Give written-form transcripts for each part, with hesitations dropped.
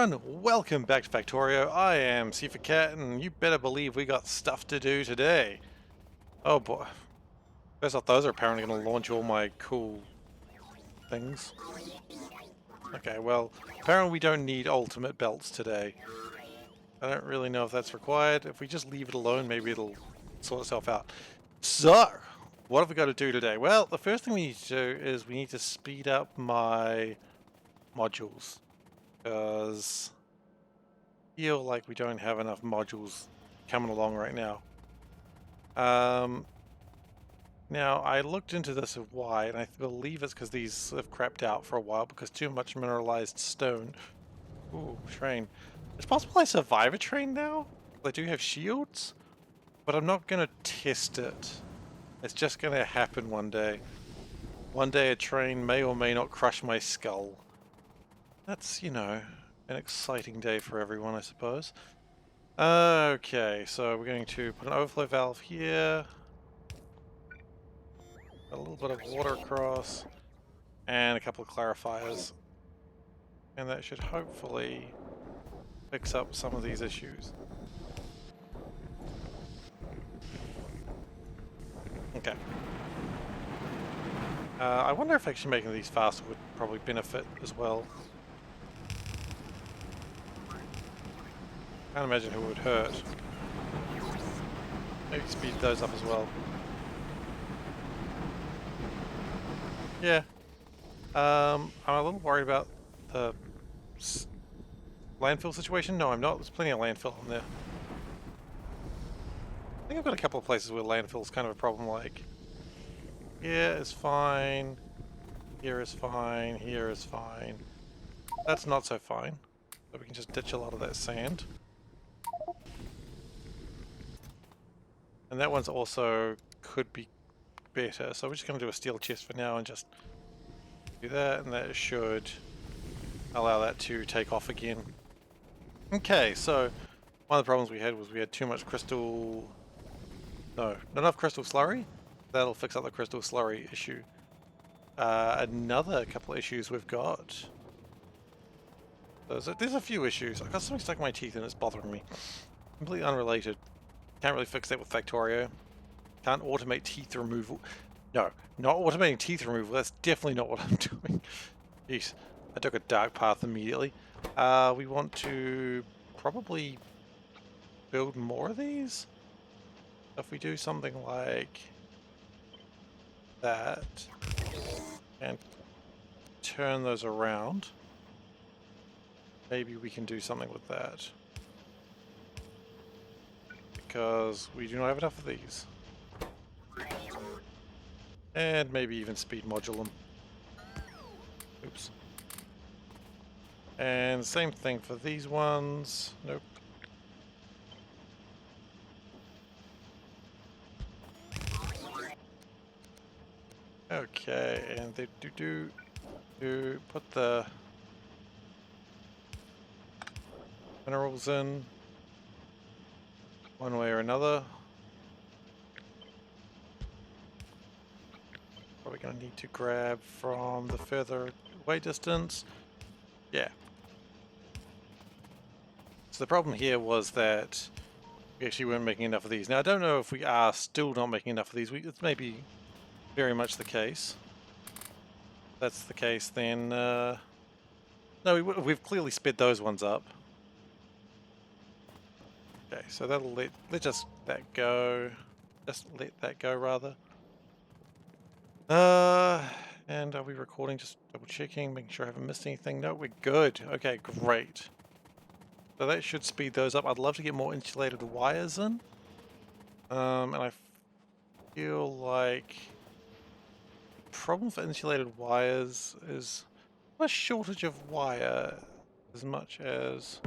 everyone, welcome back to Factorio. I am SeiferKatt, and you better believe we got stuff to do today. Oh boy. First off, those are apparently going to launch all my cool things. Okay, well, apparently we don't need ultimate belts today. I don't really know if that's required. If we just leave it alone, maybe it'll sort itself out. So, what have we got to do today? Well, the first thing we need to do is we need to speed up my modules. Because feel like we don't have enough modules coming along right now. Now I looked into this of why, and I believe it's because these have crapped out for a while because too much mineralized stone. Ooh, train. It's possible I survive a train now? They do have shields, but I'm not gonna test it. It's just gonna happen one day. One day a train may or may not crush my skull. That's, you know, an exciting day for everyone, I suppose. Okay, so we're going to put an overflow valve here, a little bit of water across, and a couple of clarifiers. And that should hopefully fix up some of these issues. Okay. I wonder if actually making these faster would probably benefit as well. Can't imagine who it would hurt. Maybe speed those up as well. Yeah. I'm a little worried about the landfill situation. No, I'm not. There's plenty of landfill in there. I think I've got a couple of places where landfill is kind of a problem, like here is fine, here is fine, here is fine. That's not so fine. So we can just ditch a lot of that sand. And that one's also could be better. So we're just going to do a steel chest for now and just do that, and that should allow that to take off again. Okay, so one of the problems we had was we had too much crystal... No, not enough crystal slurry. That'll fix up the crystal slurry issue. Another couple of issues we've got. There's a few issues. I've got something stuck in my teeth and it's bothering me. Completely unrelated. Can't really fix that with Factorio. Can't automate teeth removal. No, not automating teeth removal. That's definitely not what I'm doing. Jeez, I took a dark path immediately. We want to probably build more of these. If we do something like that and turn those around, maybe we can do something with that. Because we do not have enough of these. And maybe even speed module them. Oops. And same thing for these ones. Nope. Okay, and they do put the minerals in one way or another. Probably going to need to grab from the further away distance. Yeah. So the problem here was that we actually weren't making enough of these. Now I don't know if we are still not making enough of these. It's maybe very much the case. If that's the case, then no, we've clearly sped those ones up. Okay, so that'll let just that go. Just let that go rather. And are we recording? Just double checking, making sure I haven't missed anything. No, we're good. Okay, great. So that should speed those up. I'd love to get more insulated wires in. And I feel like the problem for insulated wires is not a shortage of wire as much as...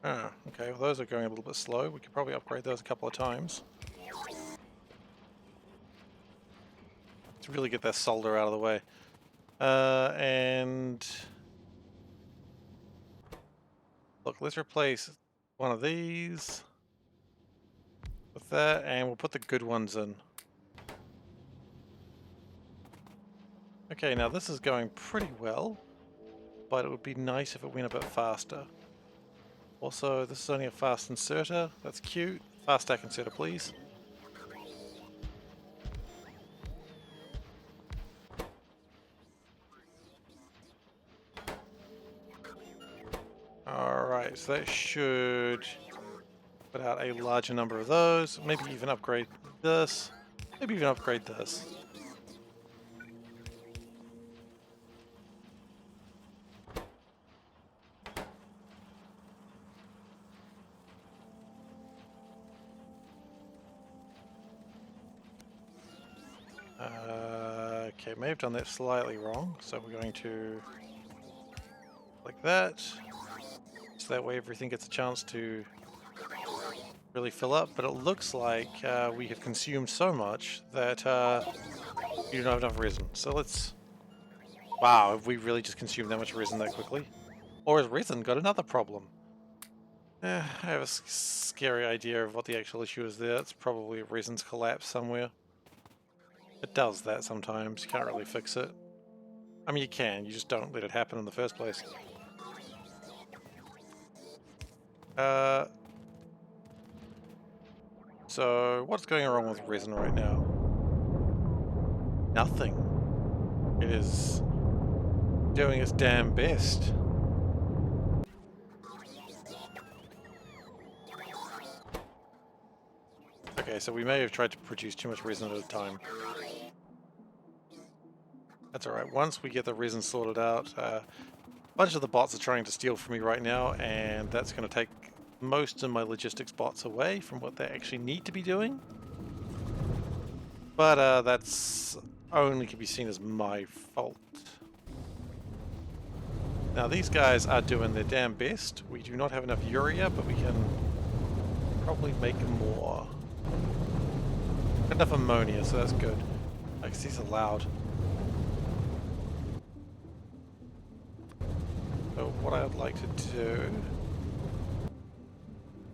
Oh, okay, well those are going a little bit slow. We could probably upgrade those a couple of times. To really get that solder out of the way. And... Look, let's replace one of these with that, and we'll put the good ones in. Okay, now this is going pretty well. but it would be nice if it went a bit faster. Also, this is only a fast inserter. That's cute. Fast stack inserter, please. Alright, so that should put out a larger number of those. Maybe even upgrade this. Maybe even upgrade this. Okay, may have done that slightly wrong. So we're going to like that. So that way everything gets a chance to really fill up. But it looks like we have consumed so much that you don't have enough resin. So let's... Wow, have we really just consumed that much resin that quickly? Or has resin got another problem? I have a scary idea of what the actual issue is there. It's probably resin's collapse somewhere. It does that sometimes. You can't really fix it. I mean, you can. You just don't let it happen in the first place. So, what's going wrong with resin right now? Nothing. It is doing its damn best. Okay, so we may have tried to produce too much resin at a time. That's alright. Once we get the resin sorted out, a bunch of the bots are trying to steal from me right now, and that's going to take most of my logistics bots away from what they actually need to be doing. But that's only can be seen as my fault. Now these guys are doing their damn best. We do not have enough urea, but we can probably make more. Enough ammonia, so that's good. Like, these are loud. So what I would like to do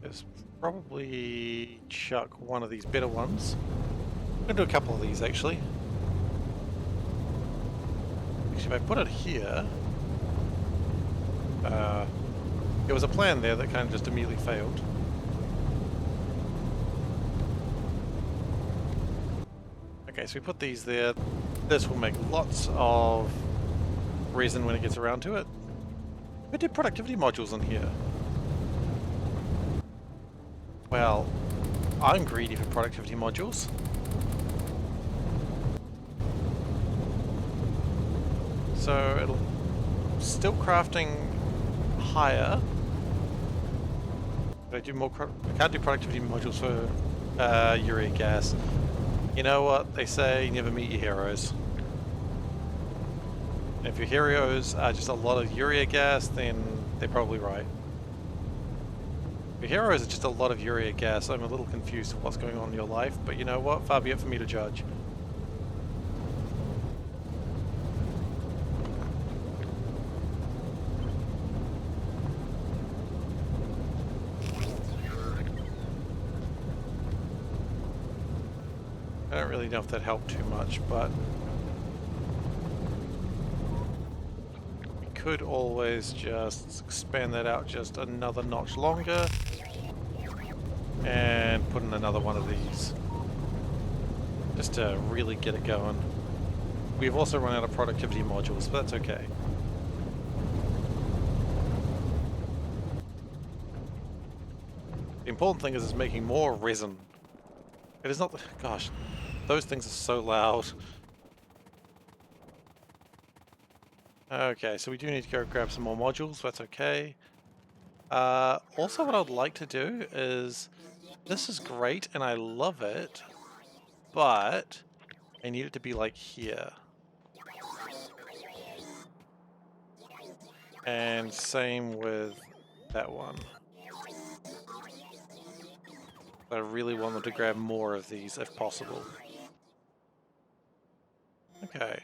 is probably chuck one of these better ones. I'm going to do a couple of these actually. Actually, if I put it here, there was a plan there that kind of just immediately failed. Okay, so we put these there. This will make lots of resin when it gets around to it. We did productivity modules in here. Well, I'm greedy for productivity modules. So it'll still crafting higher. But I do more. I can't do productivity modules for urea gas. You know what they say? Never meet your heroes. If your heroes are just a lot of urea gas, then they're probably right. If your heroes are just a lot of urea gas, I'm a little confused with what's going on in your life, but you know what? Far be it for me to judge. I don't really know if that helped too much, but we could always just expand that out just another notch longer and put in another one of these just to really get it going. We've also run out of productivity modules, but that's okay. The important thing is making more resin. It is not... Gosh, those things are so loud. Okay, so we do need to go grab some more modules, that's okay. Also what I would like to do is... This is great and I love it, but I need it to be like here. And same with that one. I really want them to grab more of these if possible. Okay.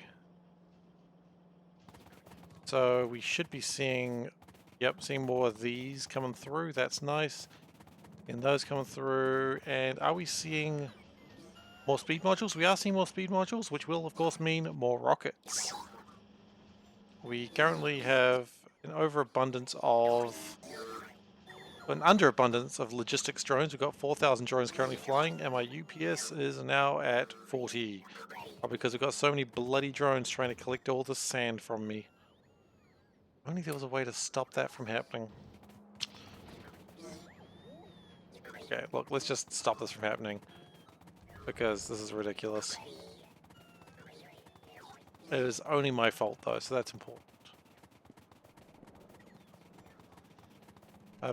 So we should be seeing, yep, seeing more of these coming through. That's nice. And those coming through. And are we seeing more speed modules? We are seeing more speed modules, which will of course mean more rockets. We currently have an underabundance of logistics drones. We've got 4,000 drones currently flying, and my UPS is now at 40. Probably because we've got so many bloody drones trying to collect all the sand from me. Only there was a way to stop that from happening. Okay, look, let's just stop this from happening. Because this is ridiculous. It is only my fault though, so that's important.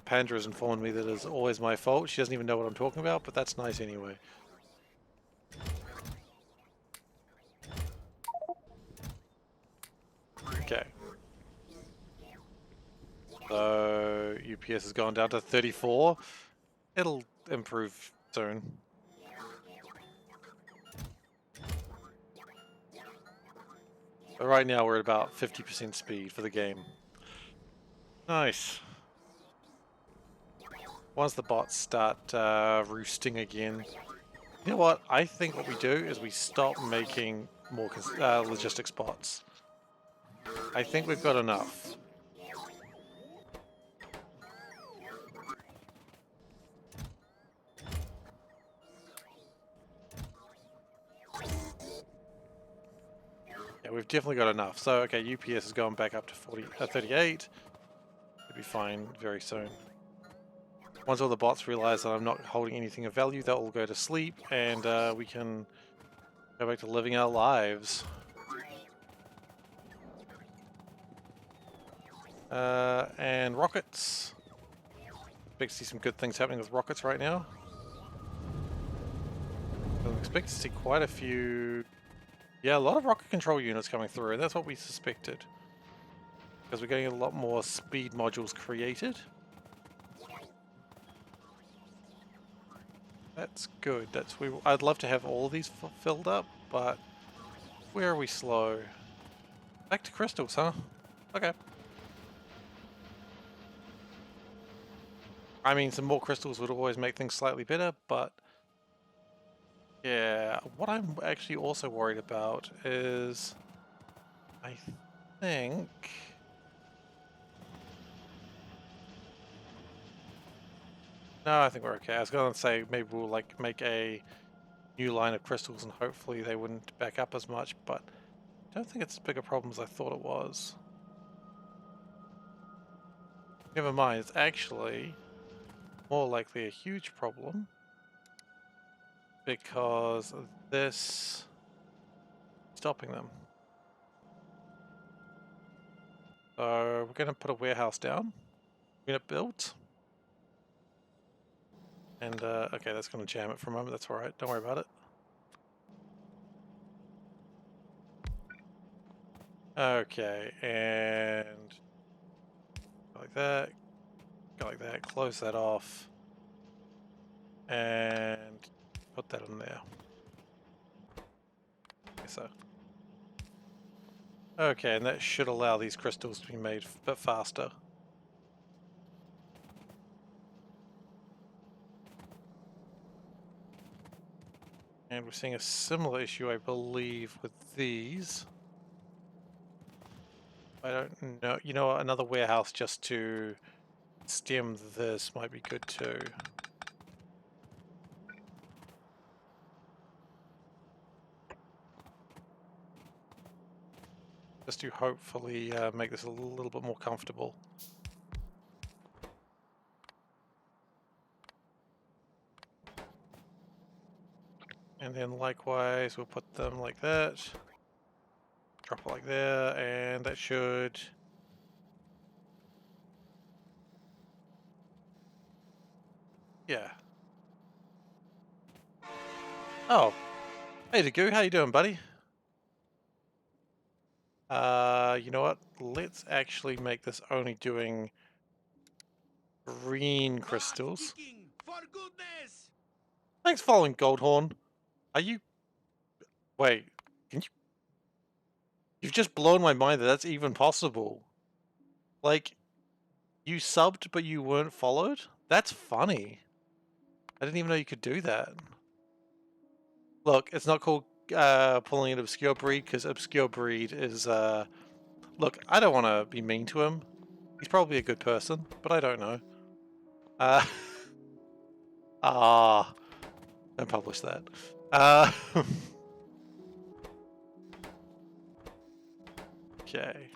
Pandra has informed me that it is always my fault. She doesn't even know what I'm talking about, but that's nice anyway. Okay. So UPS has gone down to 34. It'll improve soon. But right now we're at about 50% speed for the game. Nice. Once the bots start roosting again, you know what? I think what we do is we stop making more logistics bots. I think we've got enough. Yeah, we've definitely got enough. So, okay, UPS is going back up to 38. We'll be fine very soon. Once all the bots realize that I'm not holding anything of value, they'll all go to sleep, and we can go back to living our lives. And rockets. Expect to see some good things happening with rockets right now. I expect to see quite a few... Yeah, a lot of rocket control units coming through, and that's what we suspected. Because we're getting a lot more speed modules created. That's good. I'd love to have all these filled up, but where are we slow? Back to crystals, huh? Okay. I mean, some more crystals would always make things slightly better, but yeah, what I'm actually also worried about is I think no, I think we're okay. I was gonna say maybe we'll like make a new line of crystals and hopefully they wouldn't back up as much, but I don't think it's as big a problem as I thought it was. Never mind, it's actually more likely a huge problem because of this stopping them. So we're going to put a warehouse down, unit built, and okay, that's going to jam it for a moment. That's all right. Don't worry about it. Okay, and go like that, go like that. Close that off, and put that in there. Okay, so. Okay, and that should allow these crystals to be made a bit faster. And we're seeing a similar issue, I believe, with these. I don't know. You know what? Another warehouse just to stem this might be good too. Just to hopefully make this a little bit more comfortable. And then likewise, we'll put them like that. Drop it like there, and that should... Yeah. Oh. Hey, Dagoo, how you doing, buddy? You know what? Let's actually make this only doing green crystals. Thanks for following, Goldhorn. Are you... Wait, can you... You've just blown my mind that that's even possible. Like, you subbed but you weren't followed? That's funny. I didn't even know you could do that. Look, it's not called pulling an obscure breed because obscure breed is... Look, I don't want to be mean to him, He's probably a good person, but I don't know. Ah, don't publish that. Okay.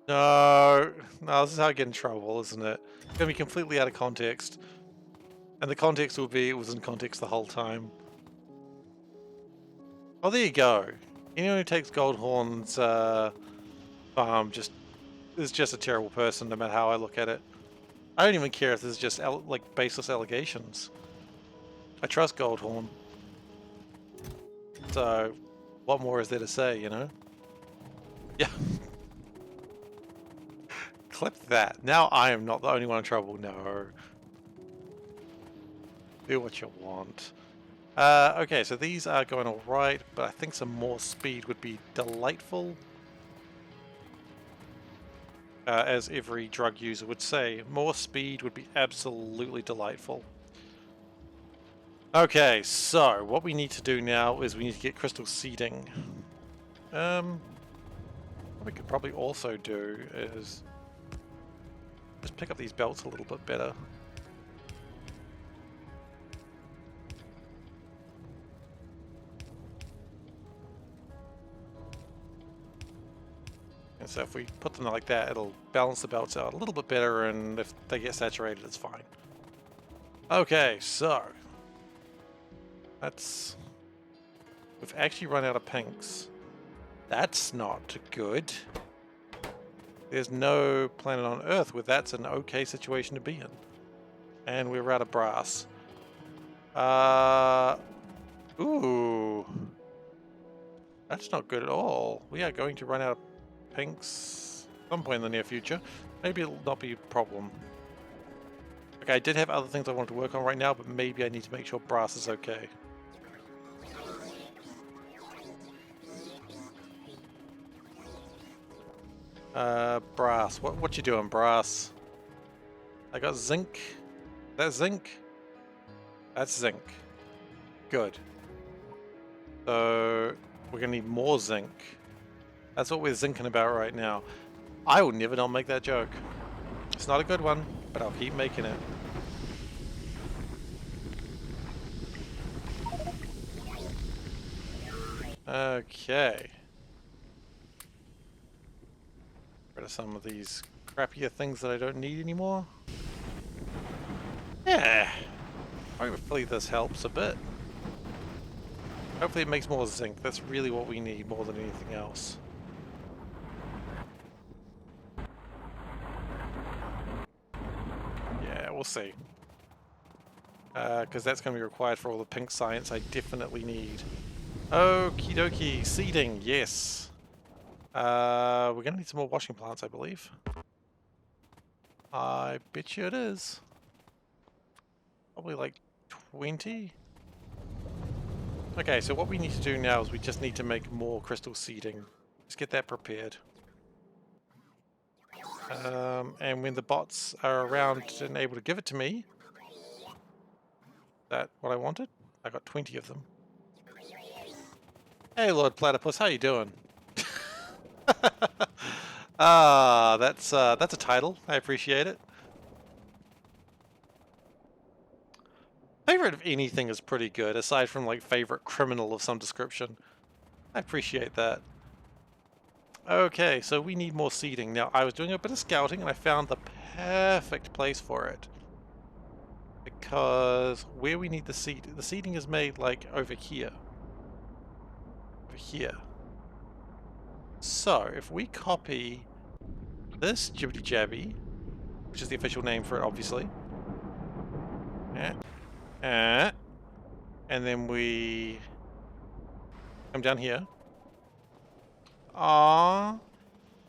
No, this is how I get in trouble, isn't it? It's gonna be completely out of context. And the context will be, it was in context the whole time. Oh, there you go. Anyone who takes Goldhorn's farm is just a terrible person, no matter how I look at it. I don't even care if this is just like baseless allegations. I trust Goldhorn. So, what more is there to say, you know? Yeah. Clip that. Now I am not the only one in trouble. No. Do what you want. Okay, so these are going alright, but I think some more speed would be delightful. As every drug user would say, more speed would be absolutely delightful. Okay, so what we need to do now is we need to get crystal seeding. What we could probably also do is just pick up these belts a little bit better. And so if we put them like that, it'll balance the belts out a little bit better, and if they get saturated, it's fine. Okay, so we've actually run out of pinks. That's not good. There's no planet on Earth where that's an okay situation to be in. And we're out of brass. Ooh. That's not good at all. We are going to run out of pinks at some point in the near future. Maybe it'll not be a problem. Okay, I did have other things I wanted to work on right now, but maybe I need to make sure brass is okay. Brass. What you doing, brass? I got zinc. That's zinc? That's zinc. Good. So we're gonna need more zinc. That's what we're zinking about right now. I will never not make that joke. It's not a good one, but I'll keep making it. Okay. Rid of some of these crappier things that I don't need anymore. Yeah. Hopefully this helps a bit. Hopefully it makes more zinc. That's really what we need more than anything else. Yeah, we'll see. Because that's going to be required for all the pink science I definitely need. Okie dokie. Seeding, yes. We're going to need some more washing plants, I believe. I bet you it is. Probably like 20. Okay, so what we need to do now is we just need to make more crystal seeding. Let's get that prepared. And when the bots are around and able to give it to me, that what I wanted? I got 20 of them. Hey, Lord Platypus, how you doing? That's a title. I appreciate it. Favorite of anything is pretty good, aside from like favorite criminal of some description. I appreciate that. Okay, so we need more seeding. Now, I was doing a bit of scouting and I found the perfect place for it. Because where we need the seeding is made like over here. Over here. So, if we copy this jibbity jabby, which is the official name for it, obviously. And then we come down here. Ah,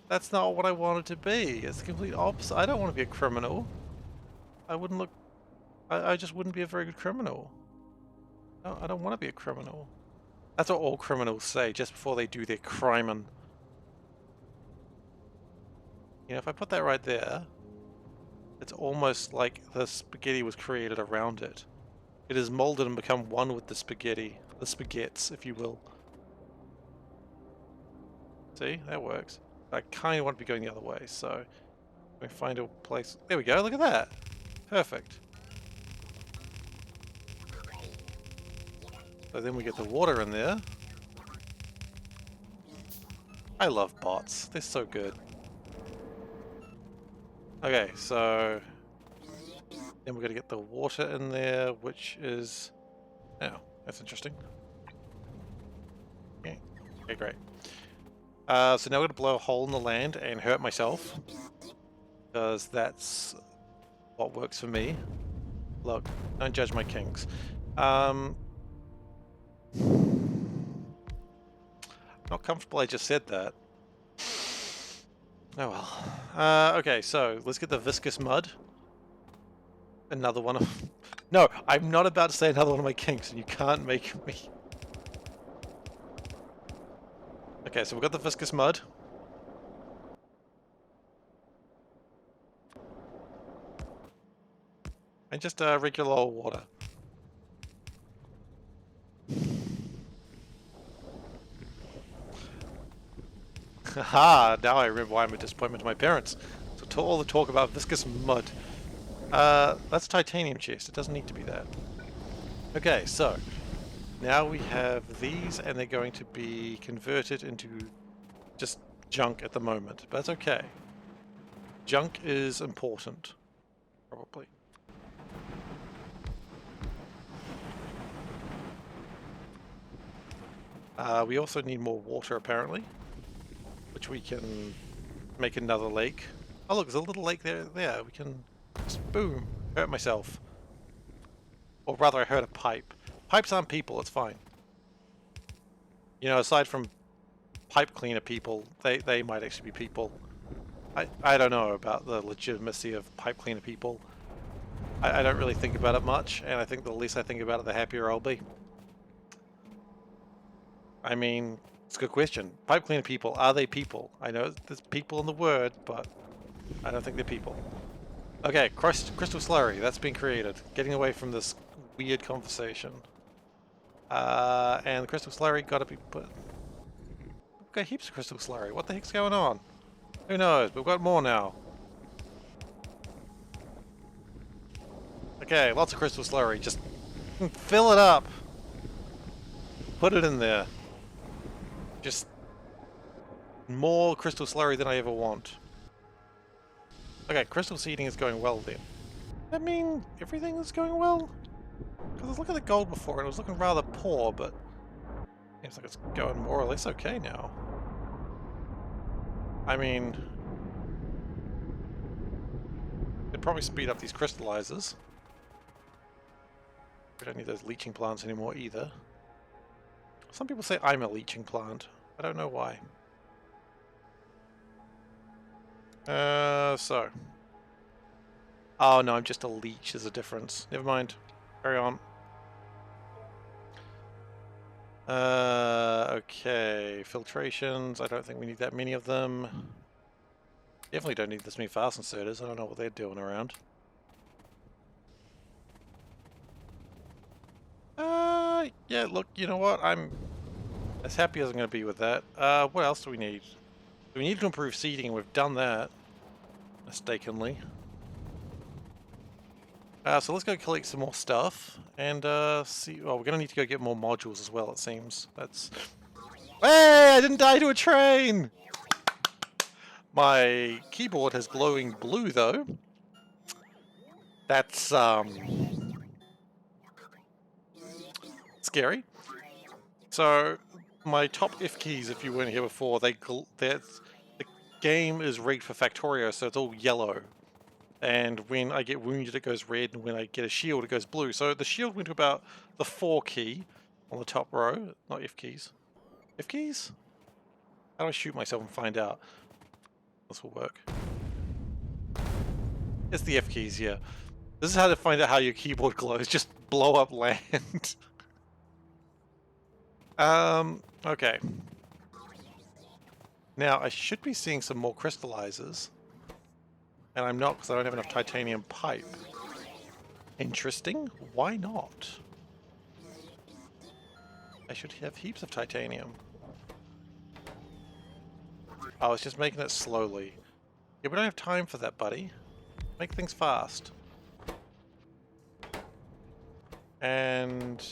that's not what I wanted to be. It's the complete opposite. I don't want to be a criminal. I wouldn't look... I just wouldn't be a very good criminal. No, I don't want to be a criminal. That's what all criminals say just before they do their crimin'. You know, if I put that right there, it's almost like the spaghetti was created around it. It is molded and become one with the spaghetti. The spaghettis, if you will. See? That works. I kind of want to be going the other way, so we find a place. There we go, look at that. Perfect. So then we get the water in there. I love bots. They're so good. Okay, so then we're going to get the water in there, which is... Oh, that's interesting. Okay, okay, great. So now we're going to blow a hole in the land and hurt myself, because that's what works for me. Look, don't judge my kinks. Not comfortable I just said that. Oh well. Okay, so let's get the viscous mud. Another one of... No, I'm not about to say another one of my kinks, and you can't make me. Okay, so we've got the viscous mud. And just regular old water. Haha, now I remember why I'm a disappointment to my parents. So to all the talk about viscous mud. That's titanium chest, it doesn't need to be that. Okay, so now we have these and they're going to be converted into just junk at the moment, but that's okay. Junk is important, probably. We also need more water apparently, which we can make another lake. Oh look, there's a little lake there. We can just boom, hurt myself. Or rather I hurt a pipe. Pipes aren't people, it's fine. You know, aside from pipe cleaner people, they might actually be people. I don't know about the legitimacy of pipe cleaner people. I don't really think about it much, and I think the least I think about it, the happier I'll be. I mean, it's a good question. Pipe cleaner people, are they people? I know there's people in the word, but I don't think they're people. Okay, crystal slurry, that's been created. Getting away from this weird conversation. And the crystal slurry gotta be put... We've got heaps of crystal slurry. What the heck's going on? Who knows? We've got more now. Okay, lots of crystal slurry. Just fill it up. Put it in there. Just more crystal slurry than I ever want. Okay, crystal seeding is going well then. I mean, everything is going well? Because I was looking at the gold before and it was looking rather poor, but seems like it's going more or less okay now. I mean, it'd probably speed up these crystallizers. We don't need those leaching plants anymore either. Some people say I'm a leaching plant. I don't know why. So. Oh no, I'm just a leech. There's a difference. Never mind. Carry on. Okay. Filtrations. I don't think we need that many of them. Definitely don't need this many fast inserters. I don't know what they're doing around. Yeah, look, you know what? I'm as happy as I'm going to be with that. What else do we need? We need to improve seating, and we've done that. Mistakenly. So let's go collect some more stuff, and see... Well, we're going to need to go get more modules as well, it seems. That's... Hey! I didn't die to a train! My keyboard has glowing blue, though. That's, scary. So, my top F keys, if you weren't here before, the game is rigged for Factorio, so it's all yellow. And when I get wounded, it goes red, and when I get a shield, it goes blue. So the shield went to about the 4 key on the top row, not F keys. F keys? How do I shoot myself and find out? This will work. It's the F keys, yeah. This is how to find out how your keyboard glows. Just blow up land. Okay. Now, I should be seeing some more crystallizers. And I'm not, because I don't have enough titanium pipe. Interesting. Why not? I should have heaps of titanium. Oh, it's just making it slowly. Yeah, we don't have time for that, buddy. Make things fast. And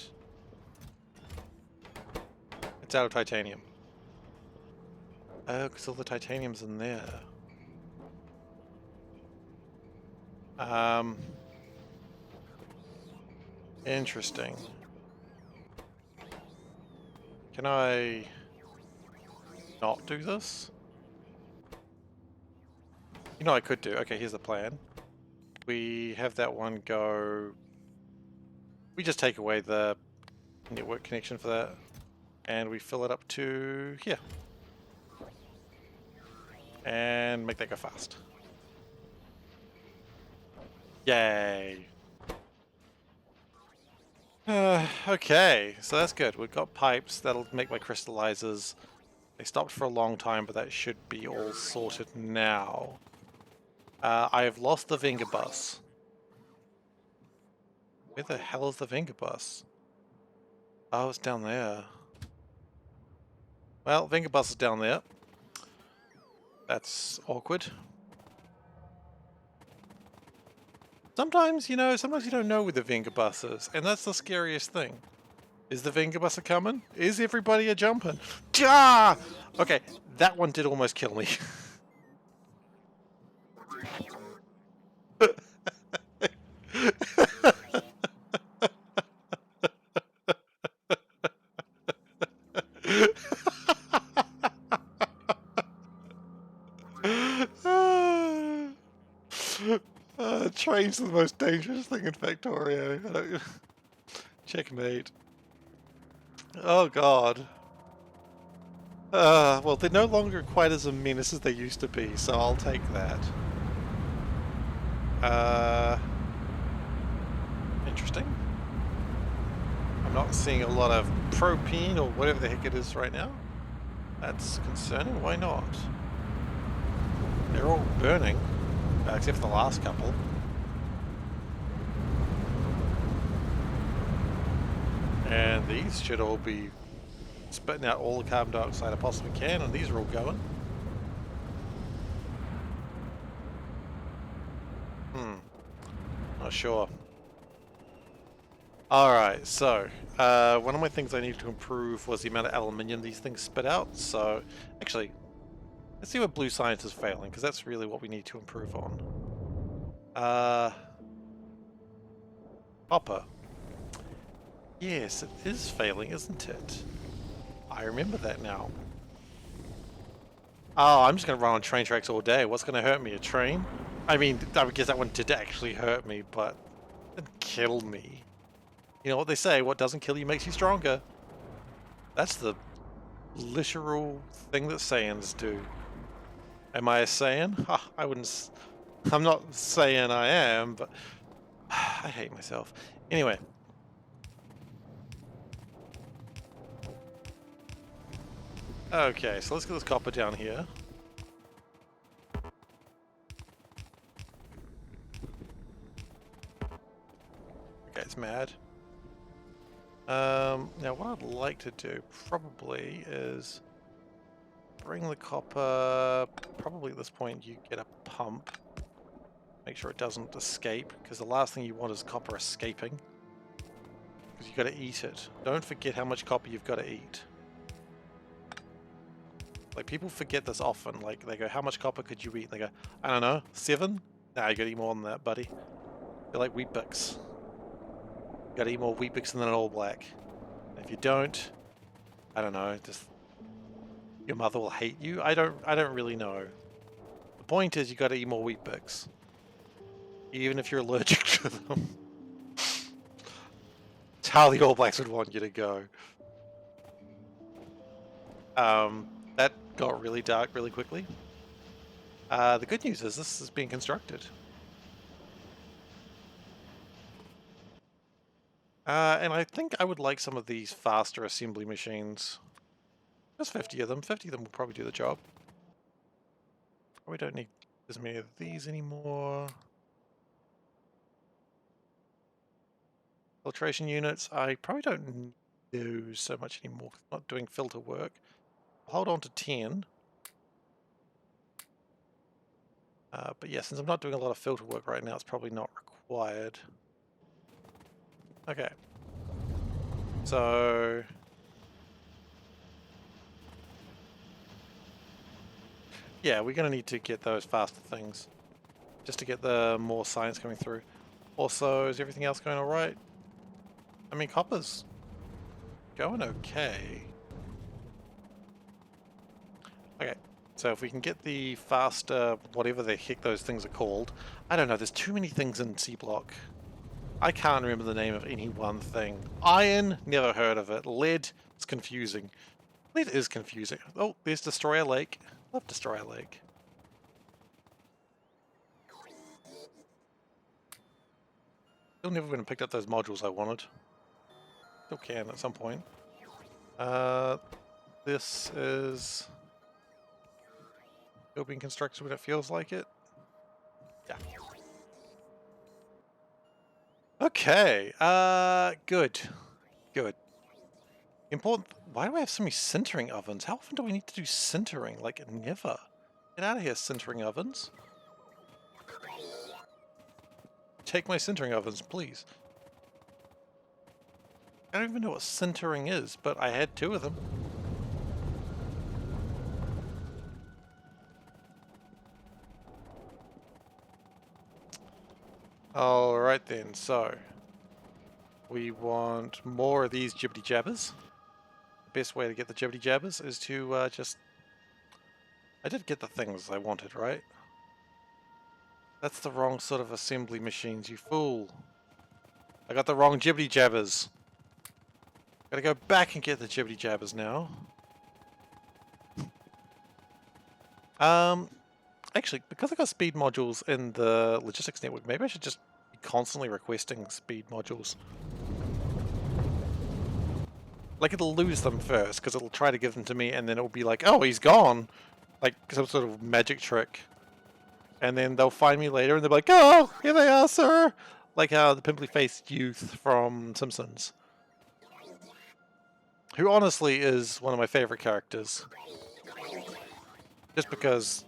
it's out of titanium. Oh, because all the titanium's in there. Interesting. Can I not do this? You know I could do. Okay, here's the plan. We have that one go... We just take away the network connection for that. And we fill it up to here. And make that go fast. Yay. Okay, so that's good. We've got pipes. That'll make my crystallizers. They stopped for a long time, but that should be all sorted now. I have lost the Venga bus. Where the hell is the Venga bus? Oh, it's down there. Well, Venga bus is down there. That's awkward. Sometimes, you know, sometimes you don't know where the Venga bus is, and that's the scariest thing. Is the Venga bus coming? Is everybody a jumping? Ah! Okay, that one did almost kill me. Trains are the most dangerous thing in Factorio. Checkmate. Oh god. Well, they're no longer quite as a menace as they used to be, so I'll take that. Interesting. I'm not seeing a lot of propane or whatever the heck it is right now. That's concerning. Why not? They're all burning, except for the last couple. And these should all be spitting out all the carbon dioxide I possibly can, and these are all going. Not sure. Alright, so, one of my things I needed to improve was the amount of aluminium these things spit out, so, actually, let's see what blue science is failing, because that's really what we need to improve on. Copper. Yes, it is failing, isn't it? I remember that now. Oh, I'm just going to run on train tracks all day. What's going to hurt me? A train? I mean, I guess that one did actually hurt me, but it didn't kill me. You know what they say, what doesn't kill you makes you stronger. That's the literal thing that Saiyans do. Am I a Saiyan? I wouldn't... I'm not saying I am, but... I hate myself. Anyway. Okay, so let's get this copper down here. Okay, it's mad. Now what I'd like to do probably is bring the copper, probably at this point you get a pump. Make sure it doesn't escape, because the last thing you want is copper escaping. Because you've got to eat it. Don't forget how much copper you've got to eat. Like, people forget this often. Like, they go, how much copper could you eat? And they go, I don't know, 7? Nah, you gotta eat more than that, buddy. They're like Weet-Bix. You gotta eat more Weet-Bix than an All Black. And if you don't, I don't know, just your mother will hate you. I don't really know. The point is, you gotta eat more Weet-Bix. Even if you're allergic to them. It's how the All Blacks would want you to go. That got really dark really quickly. The good news is this is being constructed. And I think I would like some of these faster assembly machines. Just 50 of them. 50 of them will probably do the job. We don't need as many of these anymore. Filtration units, I probably don't do so much anymore. I'm not doing filter work. I'll hold on to 10. But yeah, since I'm not doing a lot of filter work right now, it's probably not required. Okay. So... yeah, we're going to need to get those faster things. Just to get the more science coming through. Also, is everything else going alright? I mean, copper's going okay. Okay, so if we can get the faster, whatever the heck those things are called. I don't know, there's too many things in SeaBlock. I can't remember the name of any one thing. Iron, never heard of it. Lead, it's confusing. Lead is confusing. Oh, there's Destroyer Lake. Love Destroyer Lake. Still never went and picked up those modules I wanted. Still can at some point. This is still being constructed when it feels like it. Yeah. Okay. Good. Good. Important. Why do I have so many sintering ovens? How often do we need to do sintering? Like, never. Get out of here, sintering ovens. Take my sintering ovens, please. I don't even know what sintering is, but I had 2 of them. Alright then, so we want more of these jibbity jabbers. The best way to get the jibbity jabbers is to just... I did get the things I wanted, right? That's the wrong sort of assembly machines, you fool. I got the wrong jibbity jabbers. Gotta go back and get the jibbity jabbers now. Actually, because I got speed modules in the logistics network, maybe I should just be constantly requesting speed modules. Like, it'll lose them first, because it'll try to give them to me, and then it'll be like, oh, he's gone! Like, some sort of magic trick. And then they'll find me later, and they'll be like, oh, here they are, sir! Like how the pimply-faced youth from Simpsons. Who honestly is one of my favorite characters. Just because...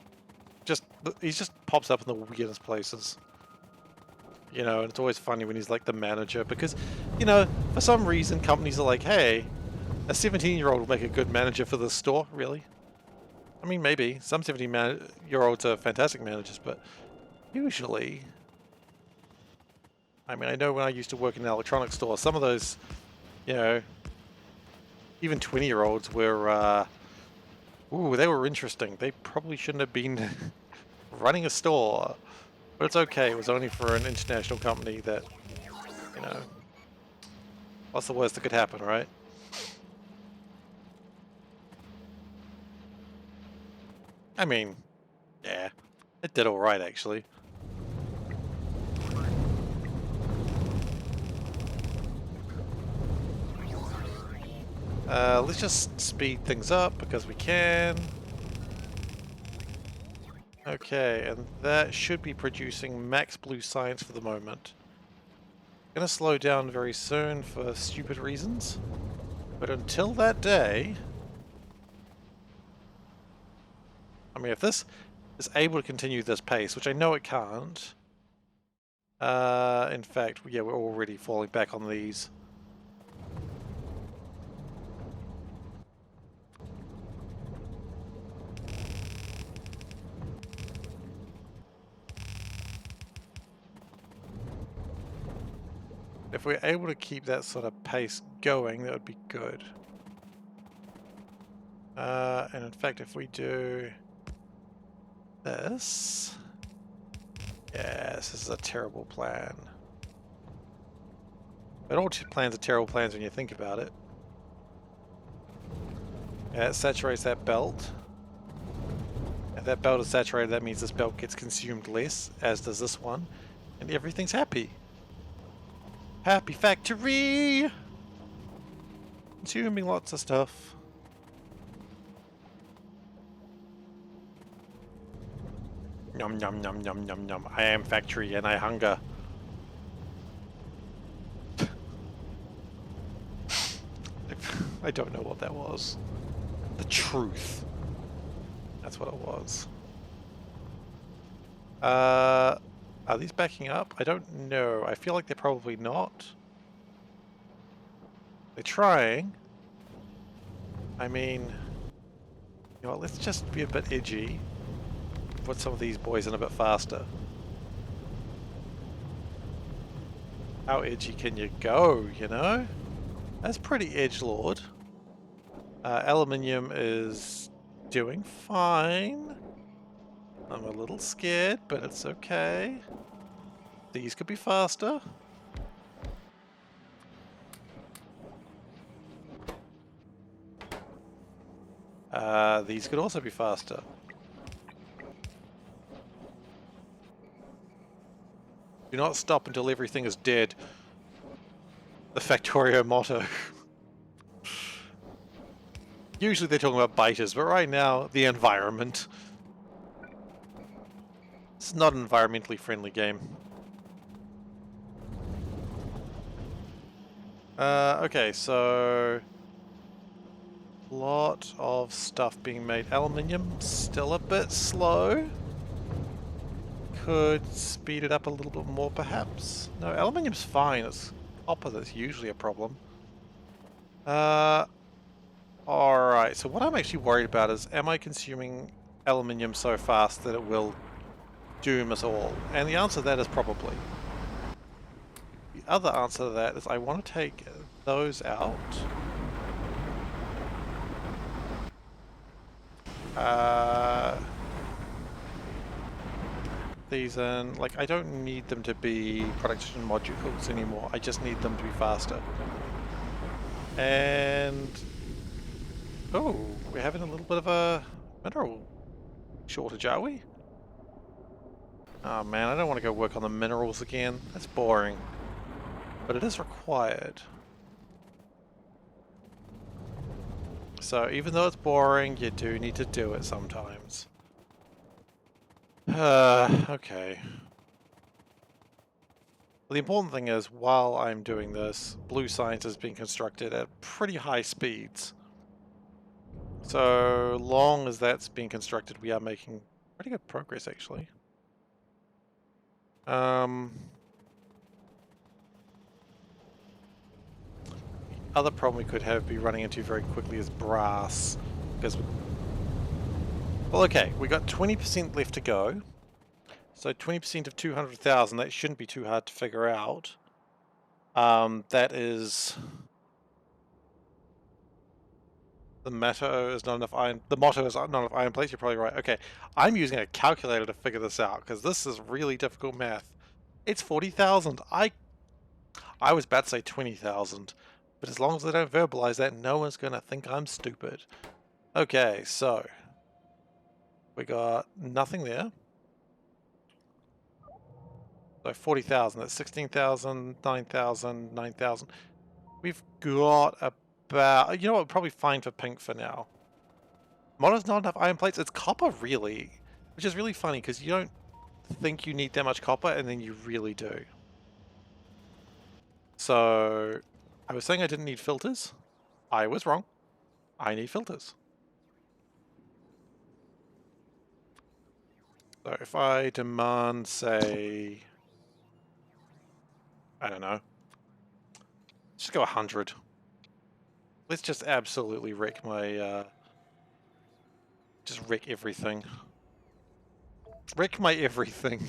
he just pops up in the weirdest places. You know, and it's always funny when he's like the manager, because, you know, for some reason companies are like, hey, a 17-year-old will make a good manager for this store, really? I mean, maybe. Some 17-year-olds are fantastic managers, but usually... I mean, I know when I used to work in an electronics store, some of those, you know, even 20-year-olds were, ooh, they were interesting. They probably shouldn't have been running a store. But it's okay, it was only for an international company that, you know, what's the worst that could happen, right? I mean, yeah, it did alright actually. Let's just speed things up because we can. Okay, and that should be producing max blue science for the moment. Gonna slow down very soon for stupid reasons. But until that day... I mean, if this is able to continue this pace, which I know it can't... in fact, yeah, we're already falling back on these. If we're able to keep that sort of pace going, that would be good. And in fact, if we do this... Yes, this is a terrible plan. But all plans are terrible plans when you think about it. Yeah, it saturates that belt. If that belt is saturated, that means this belt gets consumed less, as does this one. And everything's happy. Happy factory! Consuming lots of stuff. Yum yum yum yum yum yum. I am factory and I hunger. I don't know what that was. The truth. That's what it was. Are these backing up? I don't know. I feel like they're probably not. They're trying. I mean, you know what, let's just be a bit edgy. Put some of these boys in a bit faster. How edgy can you go, you know? That's pretty edgelord. Aluminium is doing fine. I'm a little scared, but it's okay. These could be faster. These could also be faster. Do not stop until everything is dead. The Factorio motto. Usually they're talking about biters, but right now, the environment. It's not an environmentally friendly game. Okay, so... lot of stuff being made. Aluminium, still a bit slow. Could speed it up a little bit more, perhaps? No, aluminium's fine. It's copper that's usually a problem. Alright, so what I'm actually worried about is, am I consuming aluminium so fast that it will doom us all? And the answer to that is probably. The other answer to that is I want to take those out. These in, like, I don't need them to be production modules anymore. I just need them to be faster. And oh, we're having a little bit of a mineral shortage, are we? Oh man, I don't want to go work on the minerals again. That's boring. But it is required. So even though it's boring, you do need to do it sometimes. Okay. Well, the important thing is, while I'm doing this, blue science is being constructed at pretty high speeds. So long as that's being constructed, we are making pretty good progress, actually. The other problem we could have be running into very quickly is brass, because well, okay, we got 20% left to go. So 20% of 200,000, that shouldn't be too hard to figure out. That is... The motto is not enough iron... The motto is not enough iron plates, you're probably right. Okay, I'm using a calculator to figure this out, because this is really difficult math. It's 40,000. I was about to say 20,000. But as long as I don't verbalize that, no one's going to think I'm stupid. Okay, so... We got nothing there. So 40,000, that's 16,000, 9,000, 9,000. We've got about, you know what, probably fine for pink for now. Mono's not enough iron plates, it's copper really, which is really funny because you don't think you need that much copper and then you really do. So, I was saying I didn't need filters. I was wrong. I need filters. So if I demand, say, I don't know, just go 100. Let's just absolutely wreck my, just wreck everything. Wreck my everything.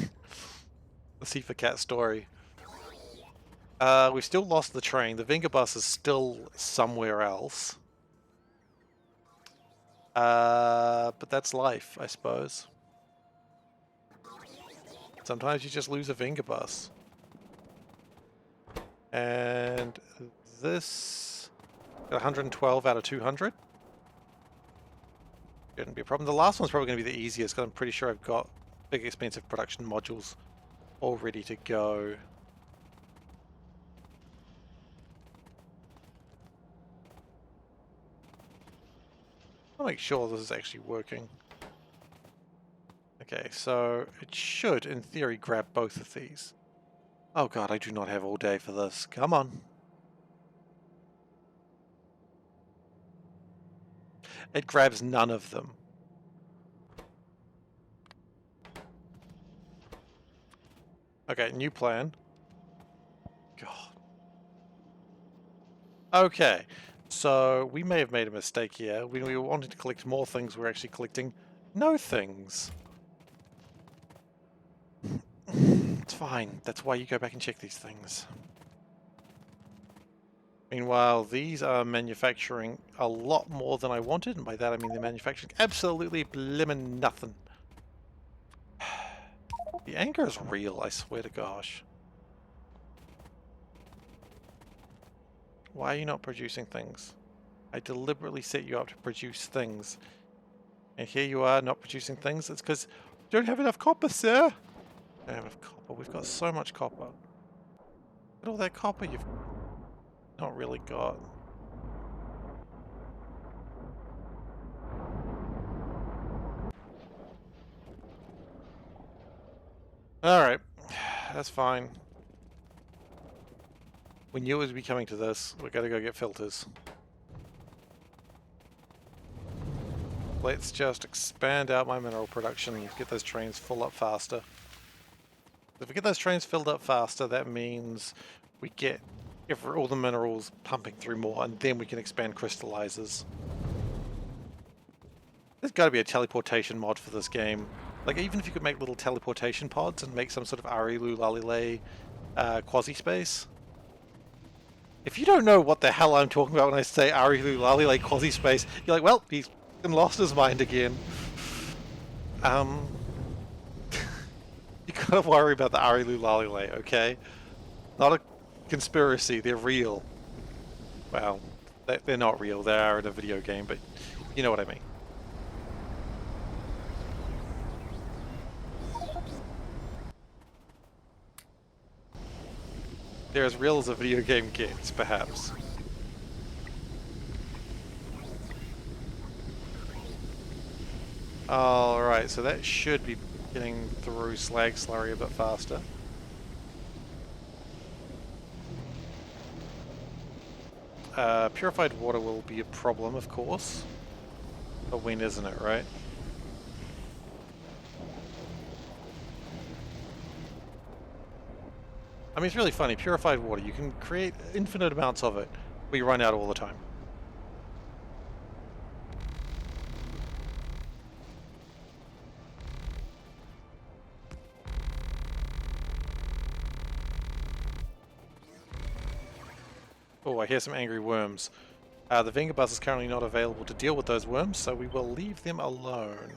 The SeiferKatt story. We've still lost the train. The Venga bus is still somewhere else. But that's life, I suppose. Sometimes you just lose a Venga bus. And this... 112 out of 200. Shouldn't be a problem. The last one's probably going to be the easiest, because I'm pretty sure I've got big expensive production modules all ready to go. I'll make sure this is actually working. Okay, so it should, in theory, grab both of these. Oh god, I do not have all day for this. Come on. It grabs none of them. Okay, new plan. God. Okay, so we may have made a mistake here. When we were wanting to collect more things, we're actually collecting no things. It's fine. That's why you go back and check these things. Meanwhile, these are manufacturing a lot more than I wanted, and by that I mean they're manufacturing absolutely blimmin' nothing. The anger is real, I swear to gosh. Why are you not producing things? I deliberately set you up to produce things. And here you are not producing things. It's because you don't have enough copper, sir. We don't have enough copper. We've got so much copper. Look at all that copper you've not really got. Alright. That's fine. We knew it would be coming to this. We're going to go get filters. Let's just expand out my mineral production and get those trains full up faster. If we get those trains filled up faster, that means we get all the minerals pumping through more, and then we can expand crystallizers. There's got to be a teleportation mod for this game. Like, even if you could make little teleportation pods and make some sort of Ari-Lu-Lalile quasi-space. If you don't know what the hell I'm talking about when I say Ari-Lu-Lalile quasi-space, you're like, well, he's lost his mind again. You gotta worry about the Ari-Lu-Lalile, okay? Not a conspiracy, they're real. Well, they're not real, they are in a video game, but you know what I mean. They're as real as a video game gets, perhaps. Alright, so that should be getting through slag slurry a bit faster. Purified water will be a problem, of course. But when isn't it, right? I mean, it's really funny. Purified water, you can create infinite amounts of it, but you run out all the time. Oh, I hear some angry worms. The Venga bus is currently not available to deal with those worms, so we will leave them alone.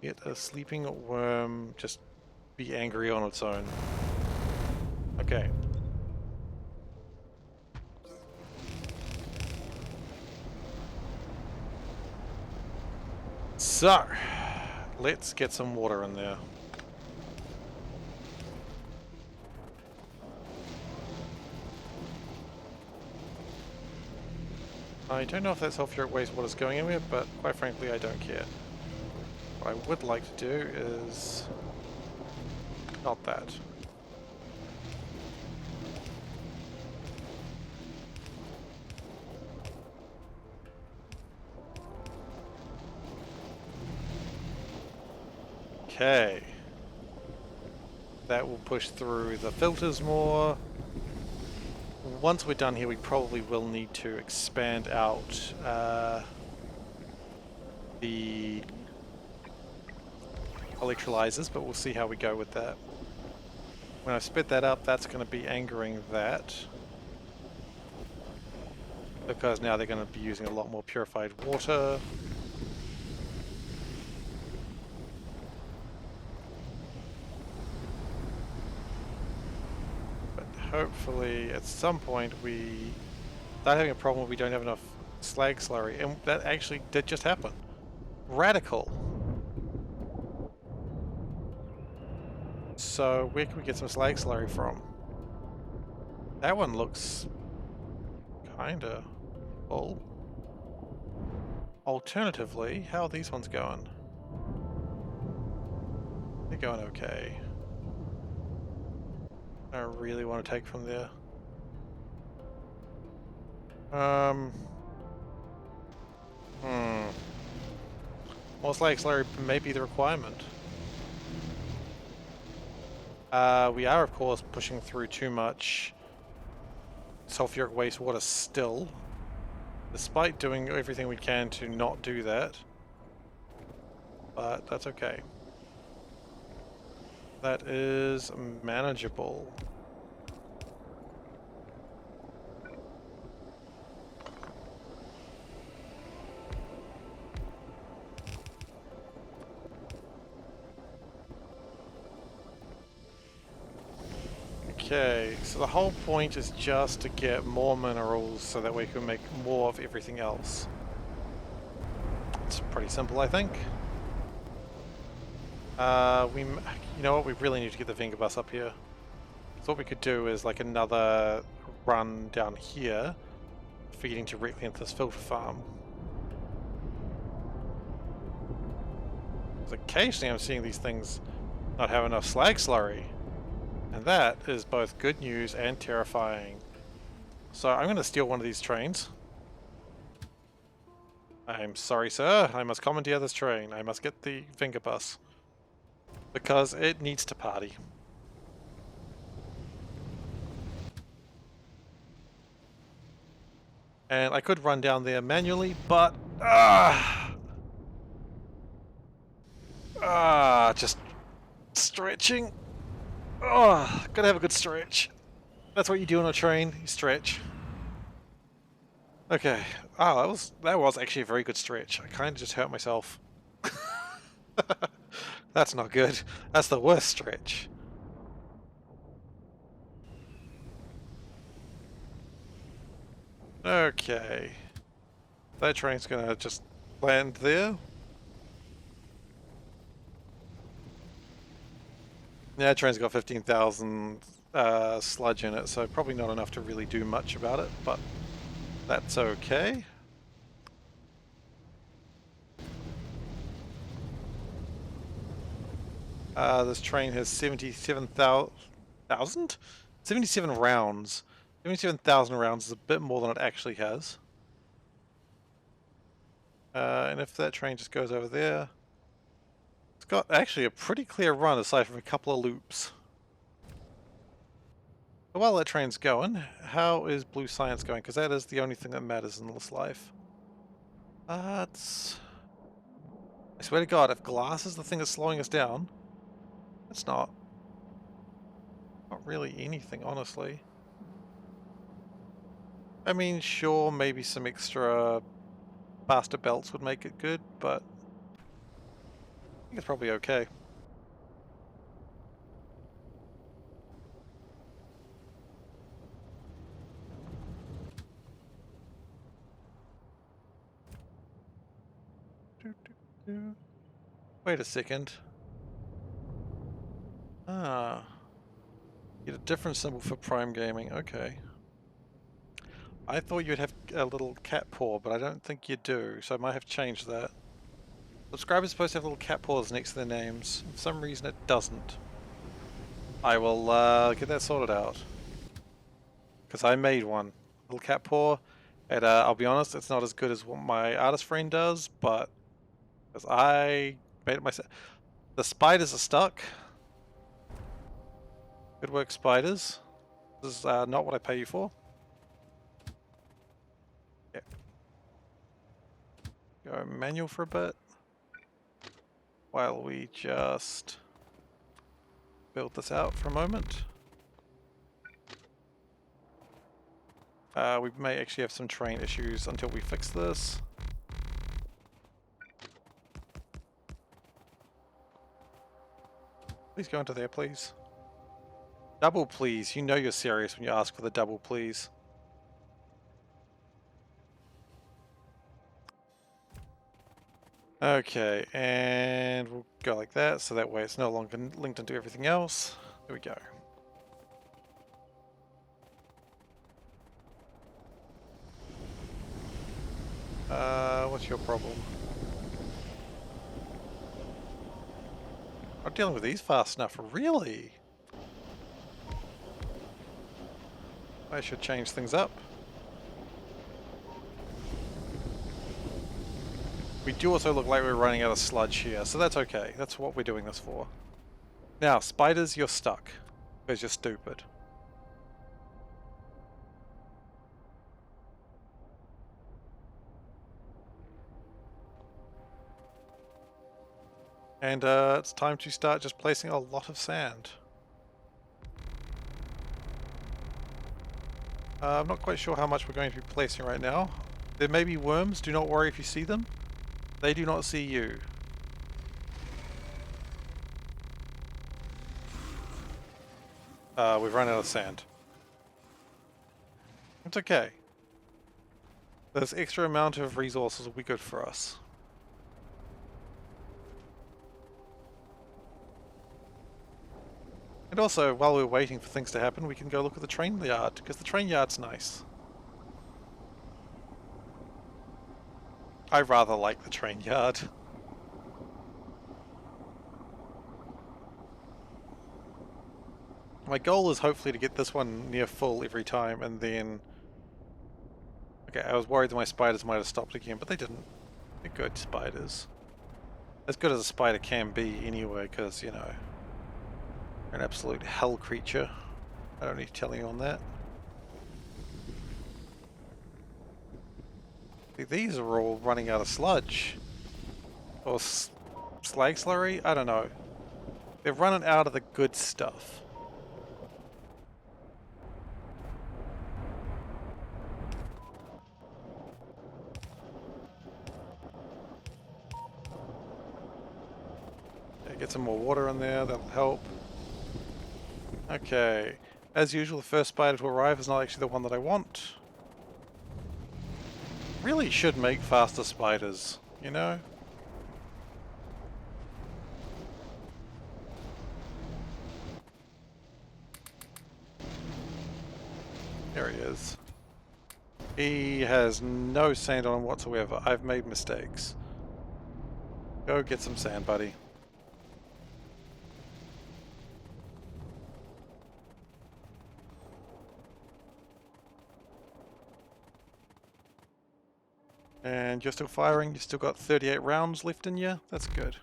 Get a sleeping worm just be angry on its own. Okay. So, let's get some water in there. I don't know if that sulfuric wastewater is going anywhere, but quite frankly, I don't care. What I would like to do is not that. Okay. That will push through the filters more. Once we're done here, we probably will need to expand out the electrolyzers, but we'll see how we go with that. When I spit that up, that's going to be angering that, because now they're going to be using a lot more purified water. But hopefully at some point we start having a problem where we don't have enough slag slurry, and that actually did just happen. Radical. So where can we get some slag slurry from? That one looks kinda full. Alternatively, how are these ones going? They're going okay. I don't really want to take from there. More slag slurry may be the requirement. We are, of course, pushing through too much sulfuric wastewater still, despite doing everything we can to not do that. But that's okay. That is manageable. Okay, so the whole point is just to get more minerals so that we can make more of everything else. It's pretty simple, I think. You know what, we really need to get the finger bus up here. So what we could do is like another run down here, feeding directly into this filter farm. Because occasionally I'm seeing these things not have enough slag slurry. And that is both good news and terrifying. So I'm going to steal one of these trains. I'm sorry, sir. I must commandeer this train. I must get the finger bus. Because it needs to party. And I could run down there manually, but... just stretching. Gotta have a good stretch. That's what you do on a train, you stretch. Okay. That was actually a very good stretch. I kind of just hurt myself. That's not good. That's the worst stretch. Okay. That train's gonna just land there. Yeah, that train's got 15,000 sludge in it, so probably not enough to really do much about it, but that's okay. This train has 77,000? 77 rounds. 77,000 rounds is a bit more than it actually has. And if that train just goes over there, it's got actually a pretty clear run aside from a couple of loops. But while that train's going, how is blue science going? Because that is the only thing that matters in this life. I swear to God, if glass is the thing that's slowing us down, it's not really anything, honestly. I mean, sure, maybe some extra faster belts would make it good, but I think it's probably okay. Wait a second. Get a different symbol for Prime Gaming, okay. I thought you'd have a little cat paw, but I don't think you do, so I might have to change that. Subscribers are supposed to have little cat paws next to their names. For some reason it doesn't. I will get that sorted out. Because I made one. Little cat paw. And I'll be honest, it's not as good as what my artist friend does, but because I made it myself. The spiders are stuck. Good work, spiders. This is not what I pay you for. Yeah. Go manual for a bit. While we just build this out for a moment. We may actually have some train issues until we fix this. Please go into there, please. Double please. You know you're serious when you ask for the double please. Okay, and we'll go like that, so that way it's no longer linked into everything else. There we go. What's your problem? Not dealing with these fast enough, really? I should change things up. We do also look like we're running out of sludge here, so that's okay. That's what we're doing this for. Now, spiders, you're stuck. Because you're stupid. And it's time to start just placing a lot of sand. I'm not quite sure how much we're going to be placing right now. There may be worms, do not worry if you see them. They do not see you. We've run out of sand. It's okay. This extra amount of resources will be good for us. And also, while we're waiting for things to happen, we can go look at the train yard, because the train yard's nice. I rather like the train yard. My goal is hopefully to get this one near full every time, and then... Okay, I was worried that my spiders might have stopped again, but they didn't. They're good spiders. As good as a spider can be anyway, because, you know, they're an absolute hell creature. I don't need to tell you on that. See, these are all running out of sludge. Or slag slurry? I don't know. They're running out of the good stuff. Okay, get some more water in there, that'll help. Okay. As usual, the first spider to arrive is not actually the one that I want. Really should make faster spiders, you know? There he is. He has no sand on him whatsoever. I've made mistakes. Go get some sand, buddy. And you're still firing, you've still got 38 rounds left in you. That's good.